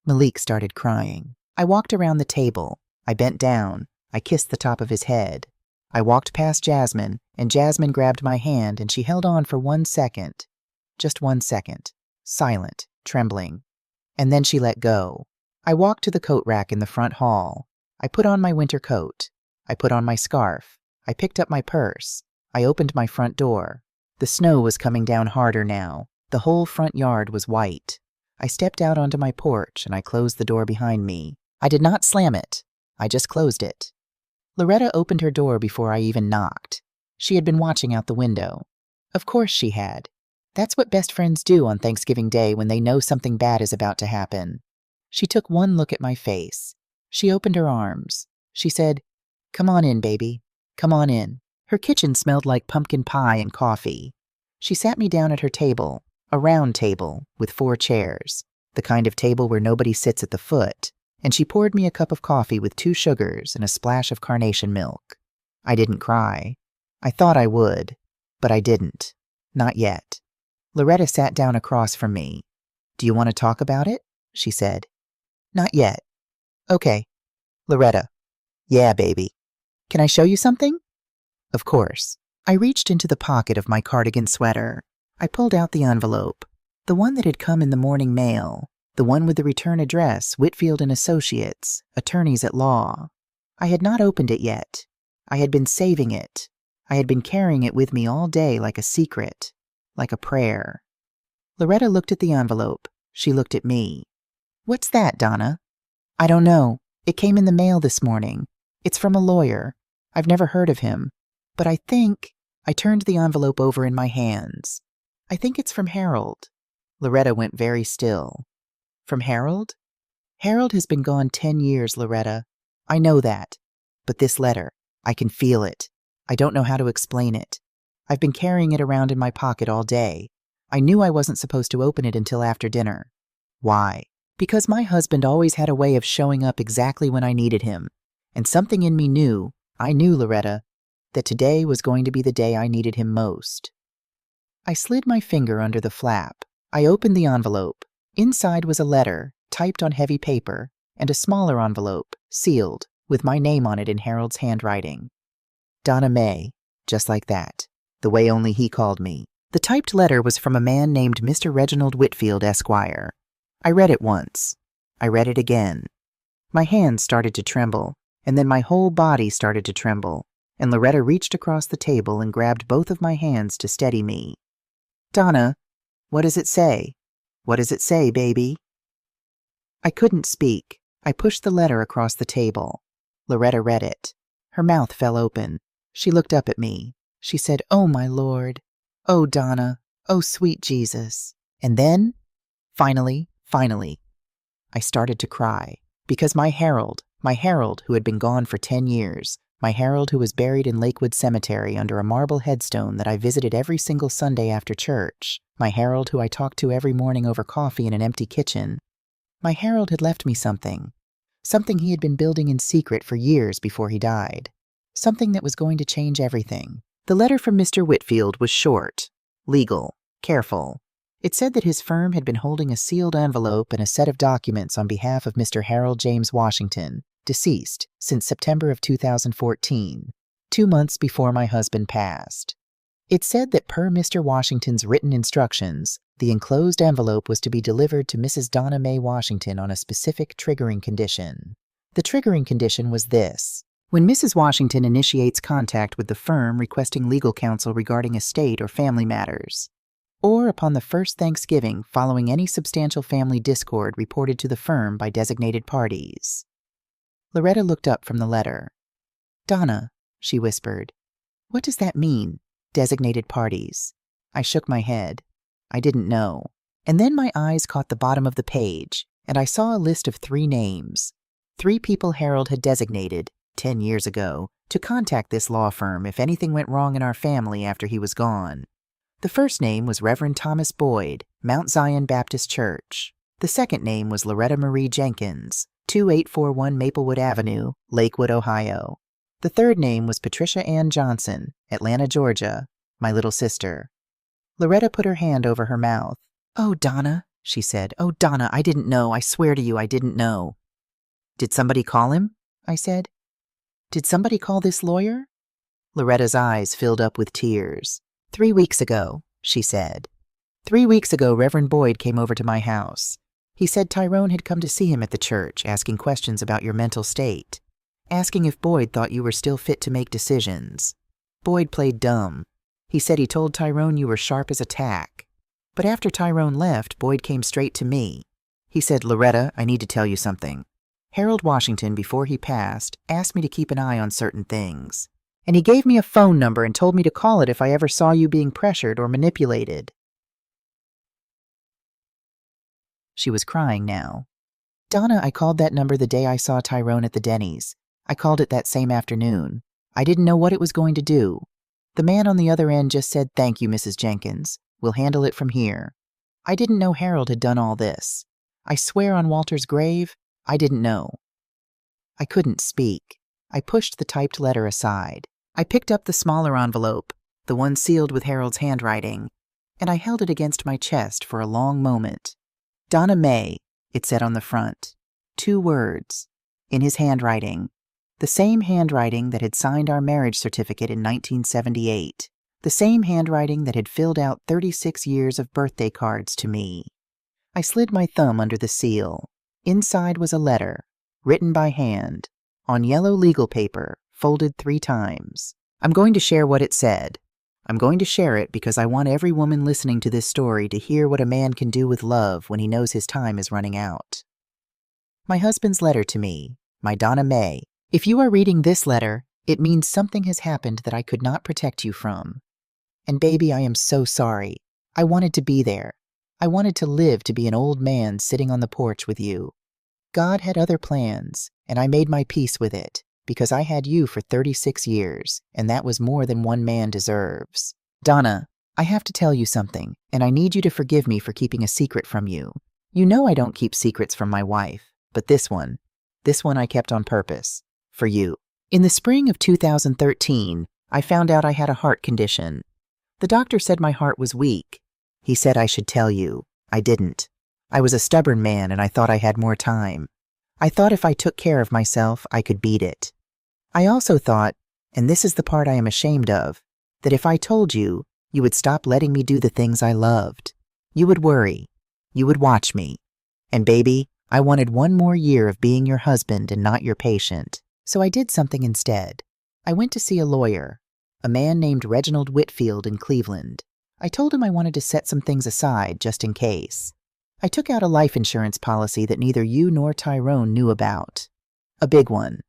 Malik started crying. I walked around the table. I bent down. I kissed the top of his head. I walked past Jasmine, and Jasmine grabbed my hand, and she held on for 1 second. Just 1 second. Silent, trembling. And then she let go. I walked to the coat rack in the front hall. I put on my winter coat. I put on my scarf. I picked up my purse. I opened my front door. The snow was coming down harder now. The whole front yard was white. I stepped out onto my porch and I closed the door behind me. I did not slam it. I just closed it. Loretta opened her door before I even knocked. She had been watching out the window. Of course she had. That's what best friends do on Thanksgiving Day when they know something bad is about to happen. She took one look at my face. She opened her arms. She said, "Come on in, baby. Come on in." Her kitchen smelled like pumpkin pie and coffee. She sat me down at her table, a round table with 4 chairs, the kind of table where nobody sits at the foot, and she poured me a cup of coffee with 2 sugars and a splash of carnation milk. I didn't cry. I thought I would, but I didn't. Not yet. Loretta sat down across from me. "Do you want to talk about it?" she said. "Not yet." "Okay." "Loretta." "Yeah, baby." "Can I show you something?" Of course. I reached into the pocket of my cardigan sweater. I pulled out the envelope, the one that had come in the morning mail, the one with the return address, Whitfield and Associates, attorneys at law. I had not opened it yet. I had been saving it. I had been carrying it with me all day like a secret, like a prayer. Loretta looked at the envelope. She looked at me. "What's that, Donna?" "I don't know. It came in the mail this morning. It's from a lawyer. I've never heard of him. But I think—" I turned the envelope over in my hands. "I think it's from Harold." Loretta went very still. "From Harold?" "Harold has been gone 10 years, Loretta. I know that. But this letter, I can feel it. I don't know how to explain it. I've been carrying it around in my pocket all day. I knew I wasn't supposed to open it until after dinner. Why? Because my husband always had a way of showing up exactly when I needed him. And something in me knew, I knew, Loretta, that today was going to be the day I needed him most. I slid my finger under the flap. I opened the envelope. Inside was a letter, typed on heavy paper, and a smaller envelope, sealed, with my name on it in Harold's handwriting. Donna Mae, just like that, the way only he called me. The typed letter was from a man named Mr. Reginald Whitfield, Esquire. I read it once. I read it again. My hands started to tremble, and then my whole body started to tremble, and Loretta reached across the table and grabbed both of my hands to steady me. "Donna, what does it say? What does it say, baby?" I couldn't speak. I pushed the letter across the table. Loretta read it. Her mouth fell open. She looked up at me. She said, "Oh, my Lord. Oh, Donna. Oh, sweet Jesus." And then, finally, I started to cry. Because my Harold, who had been gone for 10 years, my Harold who was buried in Lakewood Cemetery under a marble headstone that I visited every single Sunday after church, my Harold who I talked to every morning over coffee in an empty kitchen, my Harold had left me something he had been building in secret for years before he died, something that was going to change everything. The letter from Mr. Whitfield was short, legal, careful. It said that his firm had been holding a sealed envelope and a set of documents on behalf of Mr. Harold James Washington, deceased since September of 2014, 2 months before my husband passed. It said that per Mr. Washington's written instructions, the enclosed envelope was to be delivered to Mrs. Donna Mae Washington on a specific triggering condition. The triggering condition was this: When Mrs. Washington initiates contact with the firm requesting legal counsel regarding estate or family matters, or upon the first Thanksgiving following any substantial family discord reported to the firm by designated parties. Loretta looked up from the letter. "Donna," she whispered, "what does that mean, designated parties?" I shook my head. I didn't know. And then my eyes caught the bottom of the page, and I saw a list of 3 names. 3 people Harold had designated, 10 years ago, to contact this law firm if anything went wrong in our family after he was gone. The first name was Reverend Thomas Boyd, Mount Zion Baptist Church. The second name was Loretta Marie Jenkins, 2841 Maplewood Avenue, Lakewood, Ohio. The third name was Patricia Ann Johnson, Atlanta, Georgia, my little sister. Loretta put her hand over her mouth. "Oh, Donna," she said. "Oh, Donna, I didn't know. I swear to you, I didn't know." "Did somebody call him?" I said. "Did somebody call this lawyer?" Loretta's eyes filled up with tears. 3 weeks ago, she said. 3 weeks ago, Reverend Boyd came over to my house. He said Tyrone had come to see him at the church, asking questions about your mental state, asking if Boyd thought you were still fit to make decisions. Boyd played dumb. He said he told Tyrone you were sharp as a tack. But after Tyrone left, Boyd came straight to me. He said, "Loretta, I need to tell you something. Harold Washington, before he passed, asked me to keep an eye on certain things. And he gave me a phone number and told me to call it if I ever saw you being pressured or manipulated." She was crying now. "Donna, I called that number the day I saw Tyrone at the Denny's. I called it that same afternoon. I didn't know what it was going to do. The man on the other end just said, 'Thank you, Mrs. Jenkins. We'll handle it from here.' I didn't know Harold had done all this. I swear on Walter's grave, I didn't know." I couldn't speak. I pushed the typed letter aside. I picked up the smaller envelope, the one sealed with Harold's handwriting, and I held it against my chest for a long moment. "Donna Mae," it said on the front. 2 words. In his handwriting. The same handwriting that had signed our marriage certificate in 1978. The same handwriting that had filled out 36 years of birthday cards to me. I slid my thumb under the seal. Inside was a letter, written by hand, on yellow legal paper, folded 3 times. I'm going to share what it said. I'm going to share it because I want every woman listening to this story to hear what a man can do with love when he knows his time is running out. My husband's letter to me, my Donna Mae. If you are reading this letter, it means something has happened that I could not protect you from. And baby, I am so sorry. I wanted to be there. I wanted to live to be an old man sitting on the porch with you. God had other plans, and I made my peace with it, because I had you for 36 years, and that was more than one man deserves. Donna, I have to tell you something, and I need you to forgive me for keeping a secret from you. You know I don't keep secrets from my wife, but this one I kept on purpose. For you. In the spring of 2013, I found out I had a heart condition. The doctor said my heart was weak. He said I should tell you. I didn't. I was a stubborn man and I thought I had more time. I thought if I took care of myself, I could beat it. I also thought, and this is the part I am ashamed of, that if I told you, you would stop letting me do the things I loved. You would worry. You would watch me. And baby, I wanted one more year of being your husband and not your patient. So I did something instead. I went to see a lawyer, a man named Reginald Whitfield in Cleveland. I told him I wanted to set some things aside just in case. I took out a life insurance policy that neither you nor Tyrone knew about. A big one.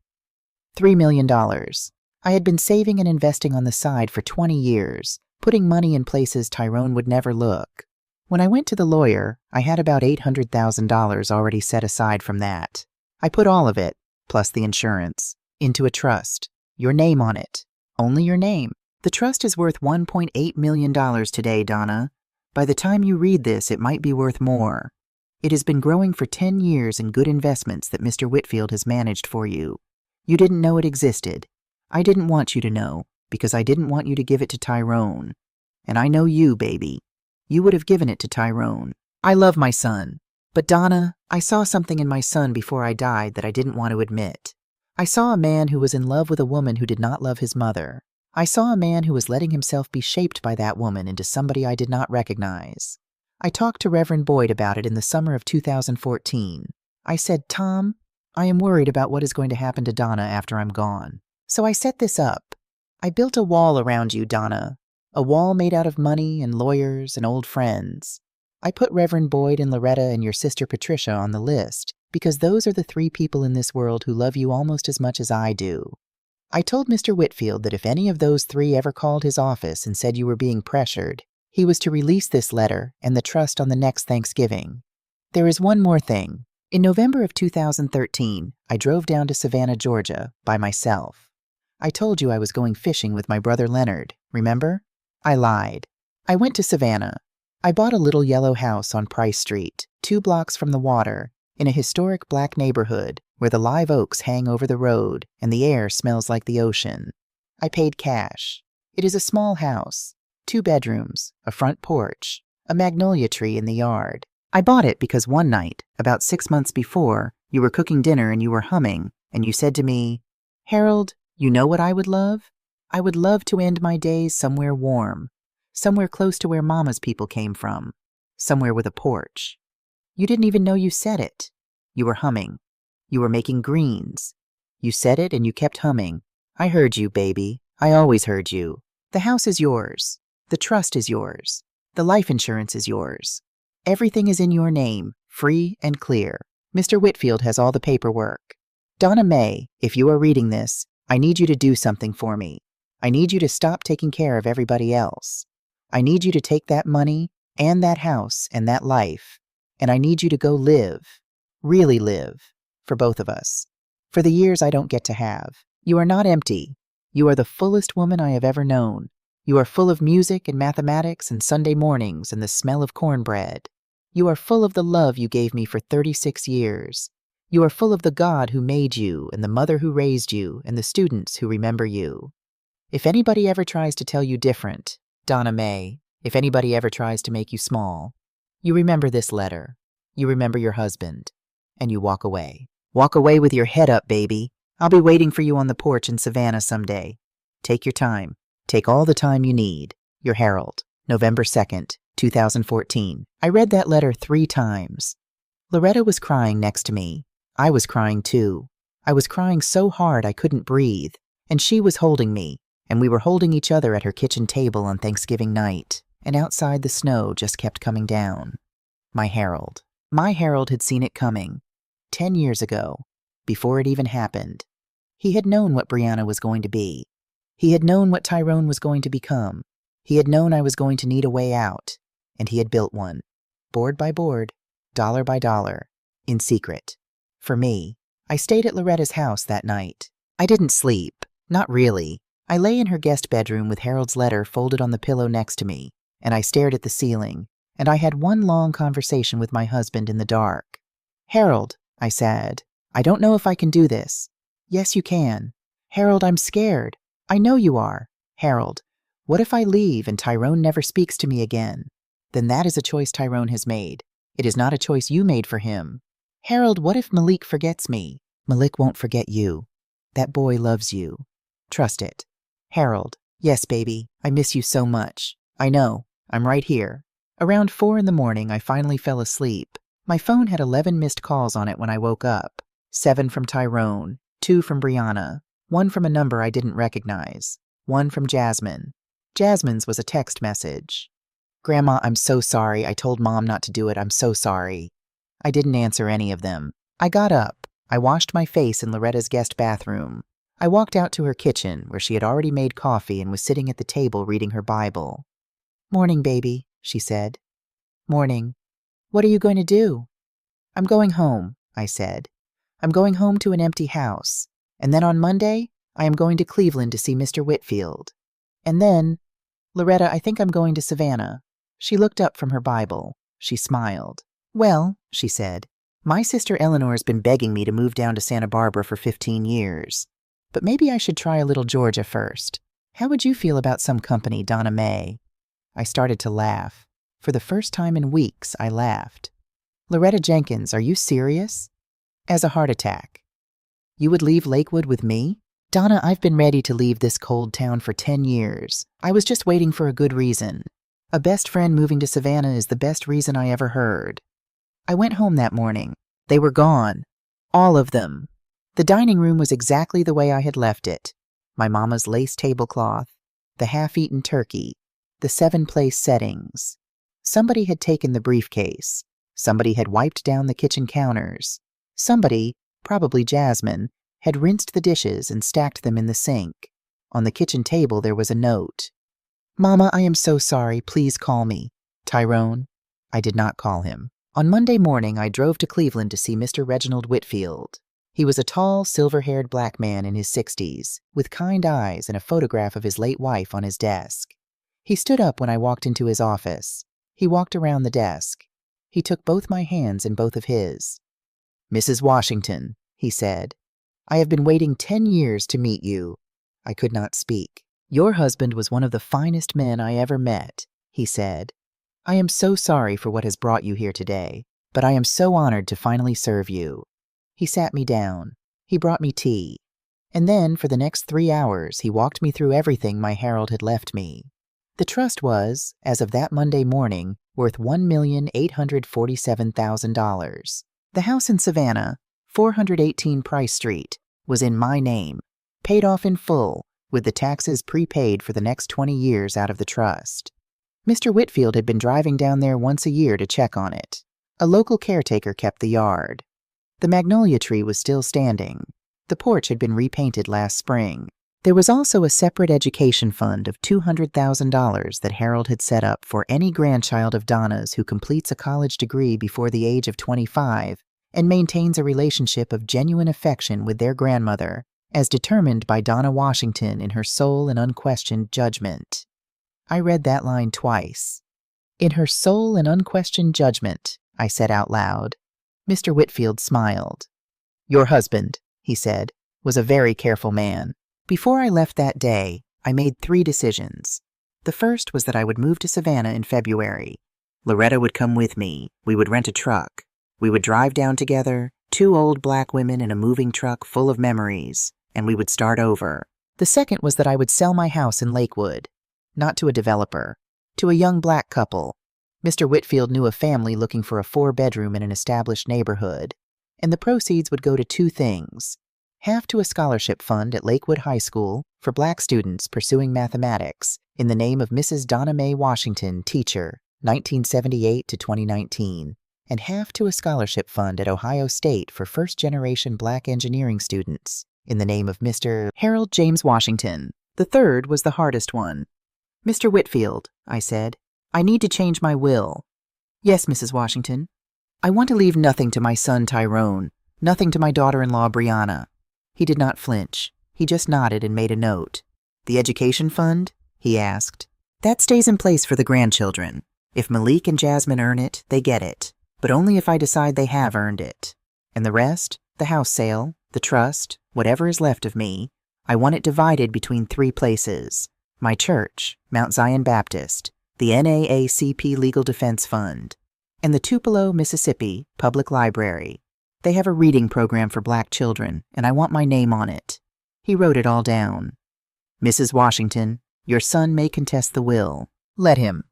$3 million. I had been saving and investing on the side for 20 years, putting money in places Tyrone would never look. When I went to the lawyer, I had about $800,000 already set aside from that. I put all of it, plus the insurance, into a trust. Your name on it. Only your name. The trust is worth $1.8 million today, Donna. By the time you read this, it might be worth more. It has been growing for 10 years in good investments that Mr. Whitfield has managed for you. You didn't know it existed. I didn't want you to know, because I didn't want you to give it to Tyrone. And I know you, baby. You would have given it to Tyrone. I love my son. But Donna, I saw something in my son before I died that I didn't want to admit. I saw a man who was in love with a woman who did not love his mother. I saw a man who was letting himself be shaped by that woman into somebody I did not recognize. I talked to Reverend Boyd about it in the summer of 2014. I said, Tom, I am worried about what is going to happen to Donna after I'm gone. So I set this up. I built a wall around you, Donna. A wall made out of money and lawyers and old friends. I put Reverend Boyd and Loretta and your sister Patricia on the list because those are the 3 people in this world who love you almost as much as I do. I told Mr. Whitfield that if any of those 3 ever called his office and said you were being pressured, he was to release this letter and the trust on the next Thanksgiving. There is one more thing. In November of 2013, I drove down to Savannah, Georgia, by myself. I told you I was going fishing with my brother Leonard, remember? I lied. I went to Savannah. I bought a little yellow house on Price Street, 2 blocks from the water, in a historic black neighborhood where the live oaks hang over the road and the air smells like the ocean. I paid cash. It is a small house, 2 bedrooms, a front porch, a magnolia tree in the yard. I bought it because one night, about 6 months before, you were cooking dinner and you were humming, and you said to me, "Harold, you know what I would love? I would love to end my days somewhere warm, somewhere close to where Mama's people came from, somewhere with a porch." You didn't even know you said it. You were humming. You were making greens. You said it and you kept humming. I heard you, baby. I always heard you. The house is yours. The trust is yours. The life insurance is yours. Everything is in your name, free and clear. Mr. Whitfield has all the paperwork. Donna Mae, if you are reading this, I need you to do something for me. I need you to stop taking care of everybody else. I need you to take that money and that house and that life, and I need you to go live, really live, for both of us, for the years I don't get to have. You are not empty. You are the fullest woman I have ever known. You are full of music and mathematics and Sunday mornings and the smell of cornbread. You are full of the love you gave me for 36 years. You are full of the God who made you and the mother who raised you and the students who remember you. If anybody ever tries to tell you different, Donna Mae, if anybody ever tries to make you small, you remember this letter, you remember your husband, and you walk away. Walk away with your head up, baby. I'll be waiting for you on the porch in Savannah someday. Take your time. Take all the time you need. Your Harold, November 2nd, 2014. I read that letter 3 times. Loretta was crying next to me. I was crying too. I was crying so hard I couldn't breathe, and she was holding me, and we were holding each other at her kitchen table on Thanksgiving night, and outside the snow just kept coming down. My Harold. My Harold had seen it coming. 10 years ago, before it even happened. He had known what Brianna was going to be. He had known what Tyrone was going to become. He had known I was going to need a way out, and he had built one, board by board, dollar by dollar, in secret. For me, I stayed at Loretta's house that night. I didn't sleep, not really. I lay in her guest bedroom with Harold's letter folded on the pillow next to me, and I stared at the ceiling, and I had one long conversation with my husband in the dark. "Harold," I said, "I don't know if I can do this." "Yes, you can." "Harold, I'm scared." "I know you are." "Harold, what if I leave and Tyrone never speaks to me again?" "Then that is a choice Tyrone has made. It is not a choice you made for him." "Harold, what if Malik forgets me?" "Malik won't forget you. That boy loves you. Trust it." "Harold, yes, baby, I miss you so much. I know, I'm right here." Around 4 in the morning, I finally fell asleep. My phone had 11 missed calls on it when I woke up. 7 from Tyrone, 2 from Brianna, 1 from a number I didn't recognize, 1 from Jasmine. Jasmine's was a text message. "Grandma, I'm so sorry. I told Mom not to do it. I'm so sorry." I didn't answer any of them. I got up. I washed my face in Loretta's guest bathroom. I walked out to her kitchen, where she had already made coffee and was sitting at the table reading her Bible. "Morning, baby," she said. "Morning. What are you going to do?" "I'm going home," I said. "I'm going home to an empty house. And then on Monday, I am going to Cleveland to see Mr. Whitfield. And then, Loretta, I think I'm going to Savannah." She looked up from her Bible. She smiled. "Well," she said, "my sister Eleanor's been begging me to move down to Santa Barbara for 15 years. But maybe I should try a little Georgia first. How would you feel about some company, Donna Mae?" I started to laugh. For the first time in weeks, I laughed. "Loretta Jenkins, are you serious?" "As a heart attack." "You would leave Lakewood with me?" "Donna, I've been ready to leave this cold town for 10 years. I was just waiting for a good reason. A best friend moving to Savannah is the best reason I ever heard." I went home that morning. They were gone. All of them. The dining room was exactly the way I had left it. my mama's lace tablecloth, the half-eaten turkey, the 7-place settings. Somebody had taken the briefcase. Somebody had wiped down the kitchen counters. Somebody, probably Jasmine, had rinsed the dishes and stacked them in the sink. On the kitchen table there was a note. "Mama, I am so sorry. Please call me. Tyrone." I did not call him. On Monday morning, I drove to Cleveland to see Mr. Reginald Whitfield. He was a tall, silver-haired black man in his 60s, with kind eyes and a photograph of his late wife on his desk. He stood up when I walked into his office. He walked around the desk. He took both my hands in both of his. "Mrs. Washington," he said, "I have been waiting 10 years to meet you." I could not speak. "Your husband was one of the finest men I ever met," he said. "I am so sorry for what has brought you here today, but I am so honored to finally serve you." He sat me down. He brought me tea. And then, for the next 3 hours, he walked me through everything my Harold had left me. The trust was, as of that Monday morning, worth $1,847,000. The house in Savannah, 418 Price Street, was in my name, paid off in full, with the taxes prepaid for the next 20 years out of the trust. Mr. Whitfield had been driving down there once a year to check on it. A local caretaker kept the yard. The magnolia tree was still standing. The porch had been repainted last spring. There was also a separate education fund of $200,000 that Harold had set up for any grandchild of Donna's who completes a college degree before the age of 25 and maintains a relationship of genuine affection with their grandmother, as determined by Donna Washington in her sole and unquestioned judgment. I read that line twice. "In her sole and unquestioned judgment," I said out loud. Mr. Whitfield smiled. "Your husband," he said, "was a very careful man." Before I left that day, I made 3 decisions. The first was that I would move to Savannah in February. Loretta would come with me. We would rent a truck. We would drive down together, 2 old black women in a moving truck full of memories, and we would start over. The second was that I would sell my house in Lakewood. Not to a developer, to a young black couple. Mr. Whitfield knew a family looking for a 4-bedroom in an established neighborhood, and the proceeds would go to 2 things. Half to a scholarship fund at Lakewood High School for black students pursuing mathematics in the name of Mrs. Donna Mae Washington, teacher, 1978 to 2019, and half to a scholarship fund at Ohio State for first-generation black engineering students in the name of Mr. Harold James Washington. The third was the hardest one. "Mr. Whitfield," I said, "I need to change my will." "Yes, Mrs. Washington." "I want to leave nothing to my son Tyrone, nothing to my daughter-in-law Brianna." He did not flinch. He just nodded and made a note. "The education fund?" he asked. "That stays in place for the grandchildren. If Malik and Jasmine earn it, they get it, but only if I decide they have earned it. And the rest, the house sale, the trust, whatever is left of me, I want it divided between 3 places. My church, Mount Zion Baptist, the NAACP Legal Defense Fund, and the Tupelo, Mississippi Public Library. They have a reading program for black children, and I want my name on it." He wrote it all down. "Mrs. Washington, your son may contest the will. Let him.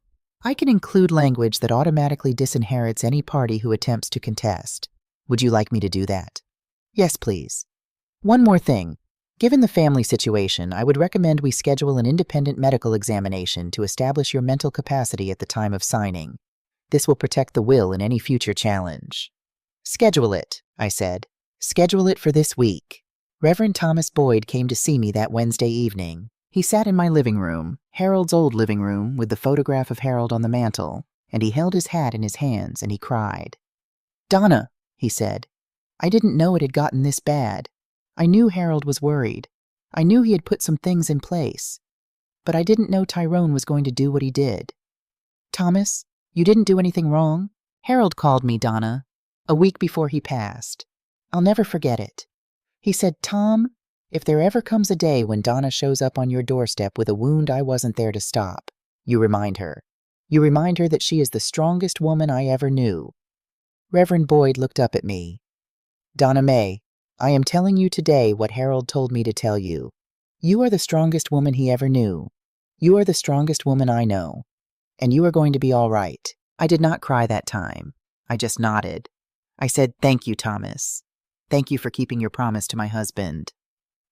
I can include language that automatically disinherits any party who attempts to contest. Would you like me to do that?" "Yes, please." "One more thing. Given the family situation, I would recommend we schedule an independent medical examination to establish your mental capacity at the time of signing. This will protect the will in any future challenge." "Schedule it," I said. "Schedule it for this week." Reverend Thomas Boyd came to see me that Wednesday evening. He sat in my living room, Harold's old living room, with the photograph of Harold on the mantel, and he held his hat in his hands and he cried. "Donna," he said, "I didn't know it had gotten this bad. I knew Harold was worried. I knew he had put some things in place. But I didn't know Tyrone was going to do what he did. Thomas, you didn't do anything wrong? Harold called me, Donna, a week before he passed. I'll never forget it. He said, 'Tom, if there ever comes a day when Donna shows up on your doorstep with a wound I wasn't there to stop, you remind her. You remind her that she is the strongest woman I ever knew.'" Reverend Boyd looked up at me. "Donna Mae, I am telling you today what Harold told me to tell you. You are the strongest woman he ever knew. You are the strongest woman I know. And you are going to be all right." I did not cry that time. I just nodded. I said, "Thank you, Thomas. Thank you for keeping your promise to my husband."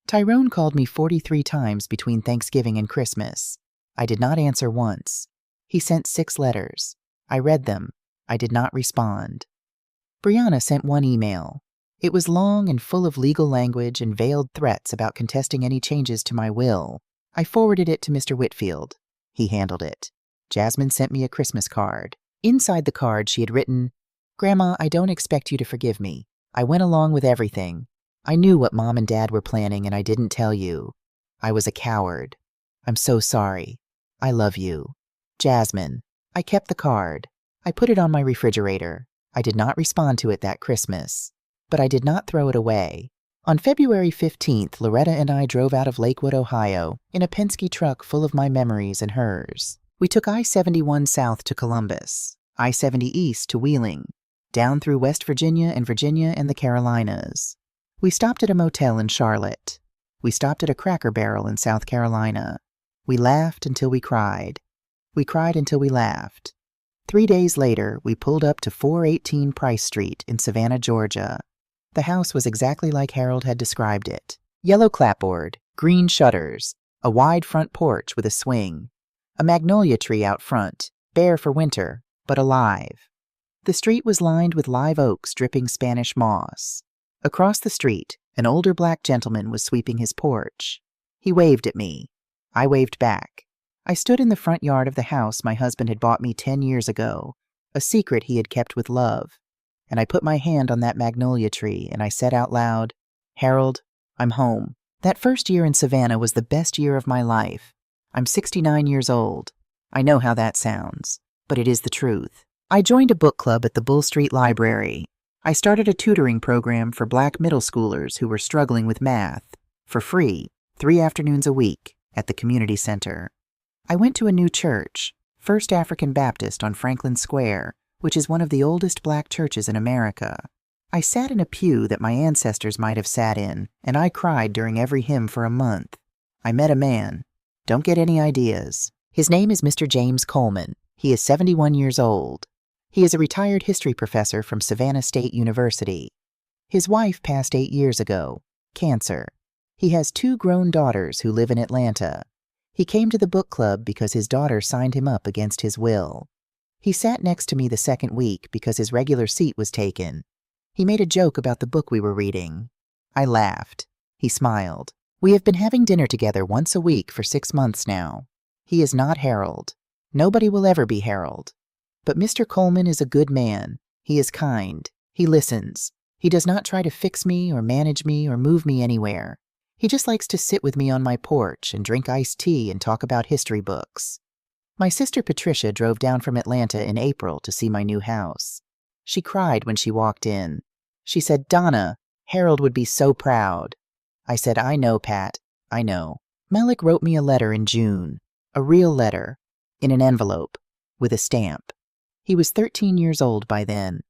Tyrone called me 43 times between Thanksgiving and Christmas. I did not answer once. He sent 6 letters. I read them. I did not respond. Brianna sent 1 email. It was long and full of legal language and veiled threats about contesting any changes to my will. I forwarded it to Mr. Whitfield. He handled it. Jasmine sent me a Christmas card. Inside the card, she had written, "Grandma, I don't expect you to forgive me. I went along with everything. I knew what Mom and Dad were planning and I didn't tell you. I was a coward. I'm so sorry. I love you. Jasmine." I kept the card. I put it on my refrigerator. I did not respond to it that Christmas. But I did not throw it away. On February 15th, Loretta and I drove out of Lakewood, Ohio, in a Penske truck full of my memories and hers. We took I-71 south to Columbus, I-70 east to Wheeling, down through West Virginia and the Carolinas. We stopped at a motel in Charlotte. We stopped at a Cracker Barrel in South Carolina. We laughed until we cried. We cried until we laughed. 3 days later, we pulled up to 418 Price Street in Savannah, Georgia. The house was exactly like Harold had described it. Yellow clapboard, green shutters, a wide front porch with a swing, a magnolia tree out front, bare for winter, but alive. The street was lined with live oaks dripping Spanish moss. Across the street, an older black gentleman was sweeping his porch. He waved at me. I waved back. I stood in the front yard of the house my husband had bought me 10 years ago, a secret he had kept with love, and I put my hand on that magnolia tree and I said out loud, "Harold, I'm home." That first year in Savannah was the best year of my life. I'm 69 years old. I know how that sounds, but it is the truth. I joined a book club at the Bull Street Library. I started a tutoring program for black middle schoolers who were struggling with math, for free, 3 afternoons a week, at the community center. I went to a new church, First African Baptist on Franklin Square, which is one of the oldest black churches in America. I sat in a pew that my ancestors might have sat in, and I cried during every hymn for a month. I met a man. Don't get any ideas. His name is Mr. James Coleman. He is 71 years old. He is a retired history professor from Savannah State University. His wife passed 8 years ago, cancer. He has 2 grown daughters who live in Atlanta. He came to the book club because his daughter signed him up against his will. He sat next to me the second week because his regular seat was taken. He made a joke about the book we were reading. I laughed. He smiled. We have been having dinner together once a week for 6 months now. He is not Harold. Nobody will ever be Harold. But Mr. Coleman is a good man. He is kind. He listens. He does not try to fix me or manage me or move me anywhere. He just likes to sit with me on my porch and drink iced tea and talk about history books. My sister Patricia drove down from Atlanta in April to see my new house. She cried when she walked in. She said, "Donna, Harold would be so proud." I said, "I know, Pat, I know." Malik wrote me a letter in June, a real letter, in an envelope, with a stamp. He was 13 years old by then.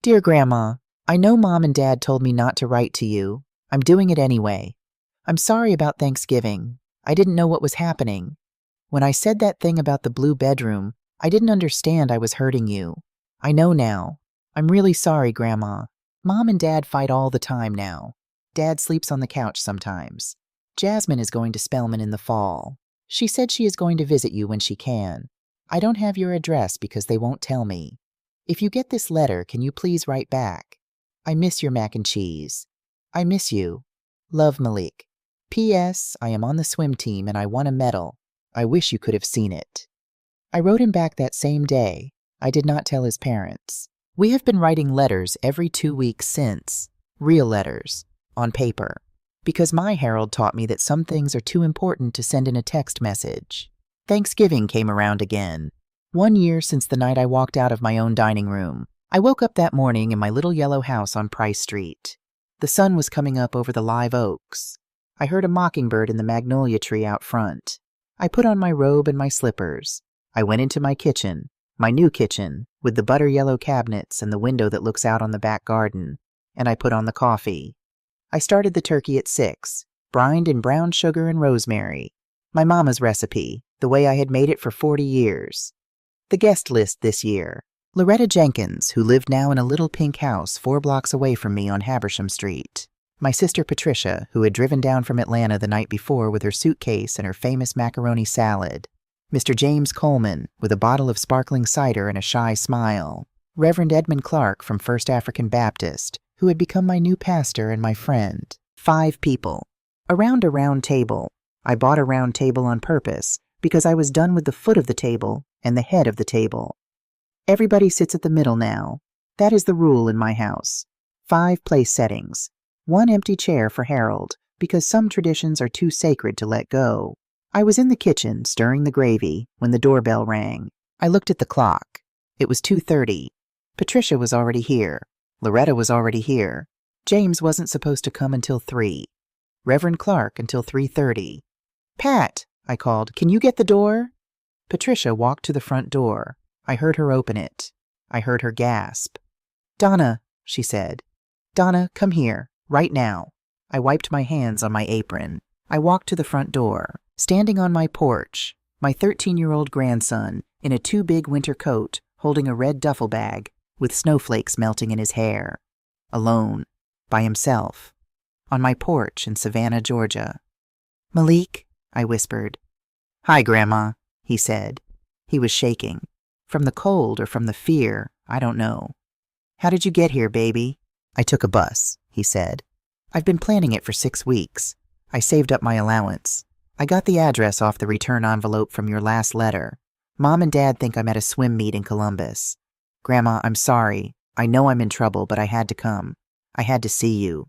"Dear Grandma, I know Mom and Dad told me not to write to you. I'm doing it anyway. I'm sorry about Thanksgiving. I didn't know what was happening. When I said that thing about the blue bedroom, I didn't understand I was hurting you. I know now. I'm really sorry, Grandma. Mom and Dad fight all the time now. Dad sleeps on the couch sometimes. Jasmine is going to Spelman in the fall. She said she is going to visit you when she can. I don't have your address because they won't tell me. If you get this letter, can you please write back? I miss your mac and cheese. I miss you. Love, Malik. P.S. I am on the swim team and I won a medal. I wish you could have seen it." I wrote him back that same day. I did not tell his parents. We have been writing letters every 2 weeks since. Real letters. On paper. Because my Harold taught me that some things are too important to send in a text message. Thanksgiving came around again. 1 year since the night I walked out of my own dining room. I woke up that morning in my little yellow house on Price Street. The sun was coming up over the live oaks. I heard a mockingbird in the magnolia tree out front. I put on my robe and my slippers. I went into my kitchen, my new kitchen, with the butter yellow cabinets and the window that looks out on the back garden, and I put on the coffee. I started the turkey at 6, brined in brown sugar and rosemary. My mama's recipe, the way I had made it for 40 years. The guest list this year. Loretta Jenkins, who lived now in a little pink house 4 blocks away from me on Habersham Street. My sister Patricia, who had driven down from Atlanta the night before with her suitcase and her famous macaroni salad. Mr. James Coleman, with a bottle of sparkling cider and a shy smile. Reverend Edmund Clark from First African Baptist, who had become my new pastor and my friend. 5 people. Around a round table. I bought a round table on purpose because I was done with the foot of the table and the head of the table. Everybody sits at the middle now. That is the rule in my house. 5 place settings. 1 empty chair for Harold, because some traditions are too sacred to let go. I was in the kitchen, stirring the gravy, when the doorbell rang. I looked at the clock. It was 2:30. Patricia was already here. Loretta was already here. James wasn't supposed to come until 3. Reverend Clark until 3:30. "Pat," I called, "can you get the door?" Patricia walked to the front door. I heard her open it. I heard her gasp. "Donna," she said. "Donna, come here, right now." I wiped my hands on my apron. I walked to the front door. Standing on my porch, my 13-year-old grandson, in a too big winter coat, holding a red duffel bag, with snowflakes melting in his hair. Alone. By himself. On my porch in Savannah, Georgia. "Malik," I whispered. "Hi, Grandma," he said. He was shaking. From the cold or from the fear, I don't know. "How did you get here, baby?" "I took a bus," he said. "I've been planning it for 6 weeks. I saved up my allowance. I got the address off the return envelope from your last letter. Mom and Dad think I'm at a swim meet in Columbus. Grandma, I'm sorry. I know I'm in trouble, but I had to come. I had to see you.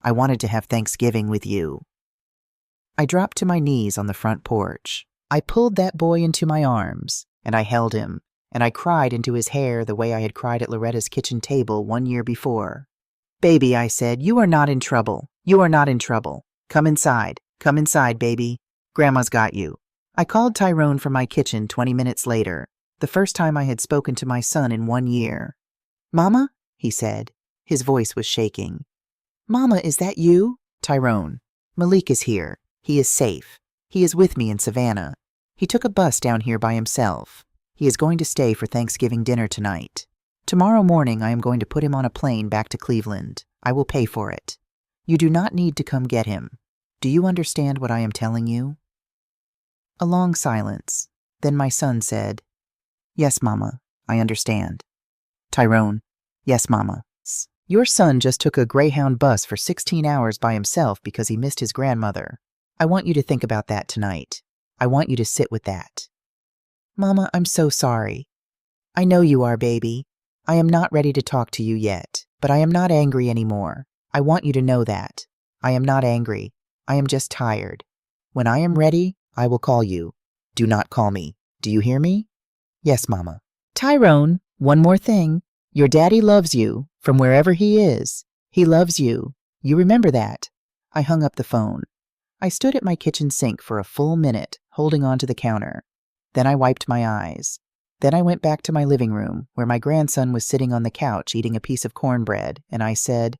I wanted to have Thanksgiving with you." I dropped to my knees on the front porch. I pulled that boy into my arms, and I held him, and I cried into his hair the way I had cried at Loretta's kitchen table 1 year before. "Baby," I said, "you are not in trouble. You are not in trouble. Come inside. Come inside, baby. Grandma's got you." I called Tyrone from my kitchen 20 minutes later, the first time I had spoken to my son in 1 year. "Mama?" he said. His voice was shaking. "Mama, is that you?" "Tyrone, Malik is here. He is safe. He is with me in Savannah. He took a bus down here by himself. He is going to stay for Thanksgiving dinner tonight. Tomorrow morning I am going to put him on a plane back to Cleveland. I will pay for it. You do not need to come get him. Do you understand what I am telling you?" A long silence. Then my son said, "Yes, Mama, I understand." "Tyrone, yes, Mama. Your son just took a Greyhound bus for 16 hours by himself because he missed his grandmother. I want you to think about that tonight. I want you to sit with that." "Mama, I'm so sorry." "I know you are, baby. I am not ready to talk to you yet, but I am not angry anymore. I want you to know that. I am not angry. I am just tired. When I am ready, I will call you. Do not call me. Do you hear me?" "Yes, Mama." "Tyrone, one more thing. Your daddy loves you, from wherever he is. He loves you. You remember that." I hung up the phone. I stood at my kitchen sink for a full minute, holding on to the counter. Then I wiped my eyes. Then I went back to my living room, where my grandson was sitting on the couch eating a piece of cornbread, and I said,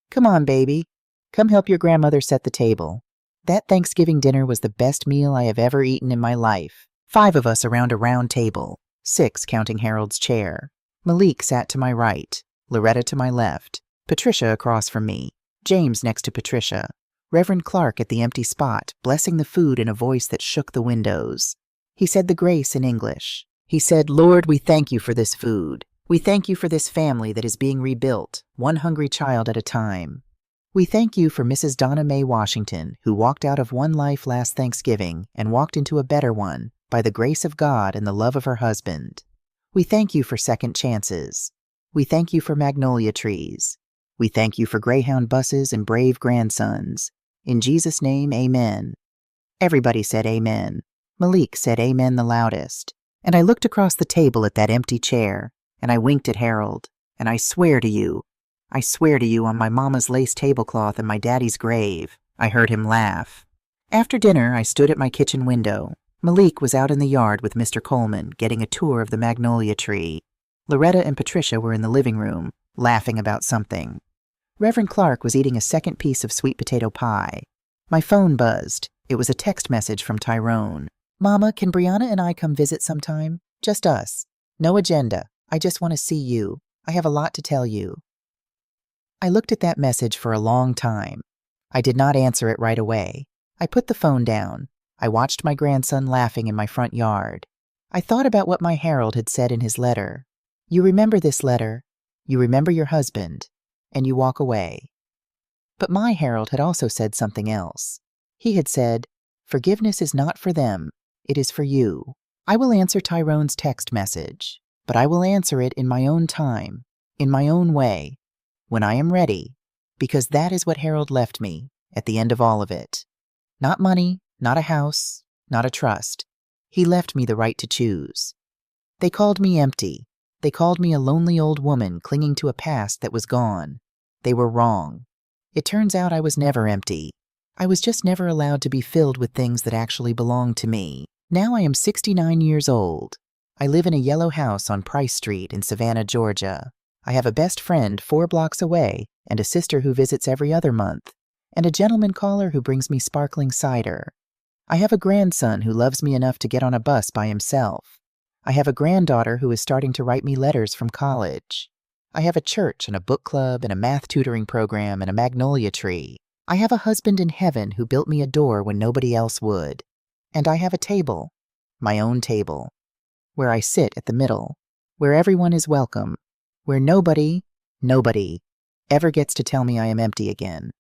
"Come on, baby. Come help your grandmother set the table." That Thanksgiving dinner was the best meal I have ever eaten in my life. 5 of us around a round table, 6 counting Harold's chair. Malik sat to my right, Loretta to my left, Patricia across from me, James next to Patricia, Reverend Clark at the empty spot, blessing the food in a voice that shook the windows. He said the grace in English. He said, "Lord, we thank you for this food. We thank you for this family that is being rebuilt, one hungry child at a time. We thank you for Mrs. Donna Mae Washington, who walked out of one life last Thanksgiving and walked into a better one by the grace of God and the love of her husband. We thank you for second chances. We thank you for magnolia trees. We thank you for Greyhound buses and brave grandsons. In Jesus' name, amen." Everybody said amen. Malik said amen the loudest. And I looked across the table at that empty chair, and I winked at Harold, and I swear to you on my mama's lace tablecloth and my daddy's grave, I heard him laugh. After dinner, I stood at my kitchen window. Malik was out in the yard with Mr. Coleman, getting a tour of the magnolia tree. Loretta and Patricia were in the living room, laughing about something. Reverend Clark was eating a second piece of sweet potato pie. My phone buzzed. It was a text message from Tyrone. "Mama, can Brianna and I come visit sometime? Just us. No agenda. I just want to see you. I have a lot to tell you." I looked at that message for a long time. I did not answer it right away. I put the phone down. I watched my grandson laughing in my front yard. I thought about what my Harold had said in his letter. You remember this letter, you remember your husband, and you walk away. But my Harold had also said something else. He had said, forgiveness is not for them, it is for you. I will answer Tyrone's text message, but I will answer it in my own time, in my own way, when I am ready, because that is what Harold left me at the end of all of it. Not money, not a house, not a trust. He left me the right to choose. They called me empty. They called me a lonely old woman clinging to a past that was gone. They were wrong. It turns out I was never empty. I was just never allowed to be filled with things that actually belonged to me. Now I am 69 years old. I live in a yellow house on Price Street in Savannah, Georgia. I have a best friend 4 blocks away and a sister who visits every other month, and a gentleman caller who brings me sparkling cider. I have a grandson who loves me enough to get on a bus by himself. I have a granddaughter who is starting to write me letters from college. I have a church and a book club and a math tutoring program and a magnolia tree. I have a husband in heaven who built me a door when nobody else would. And I have a table, my own table, where I sit at the middle, where everyone is welcome, where nobody ever gets to tell me I am empty again.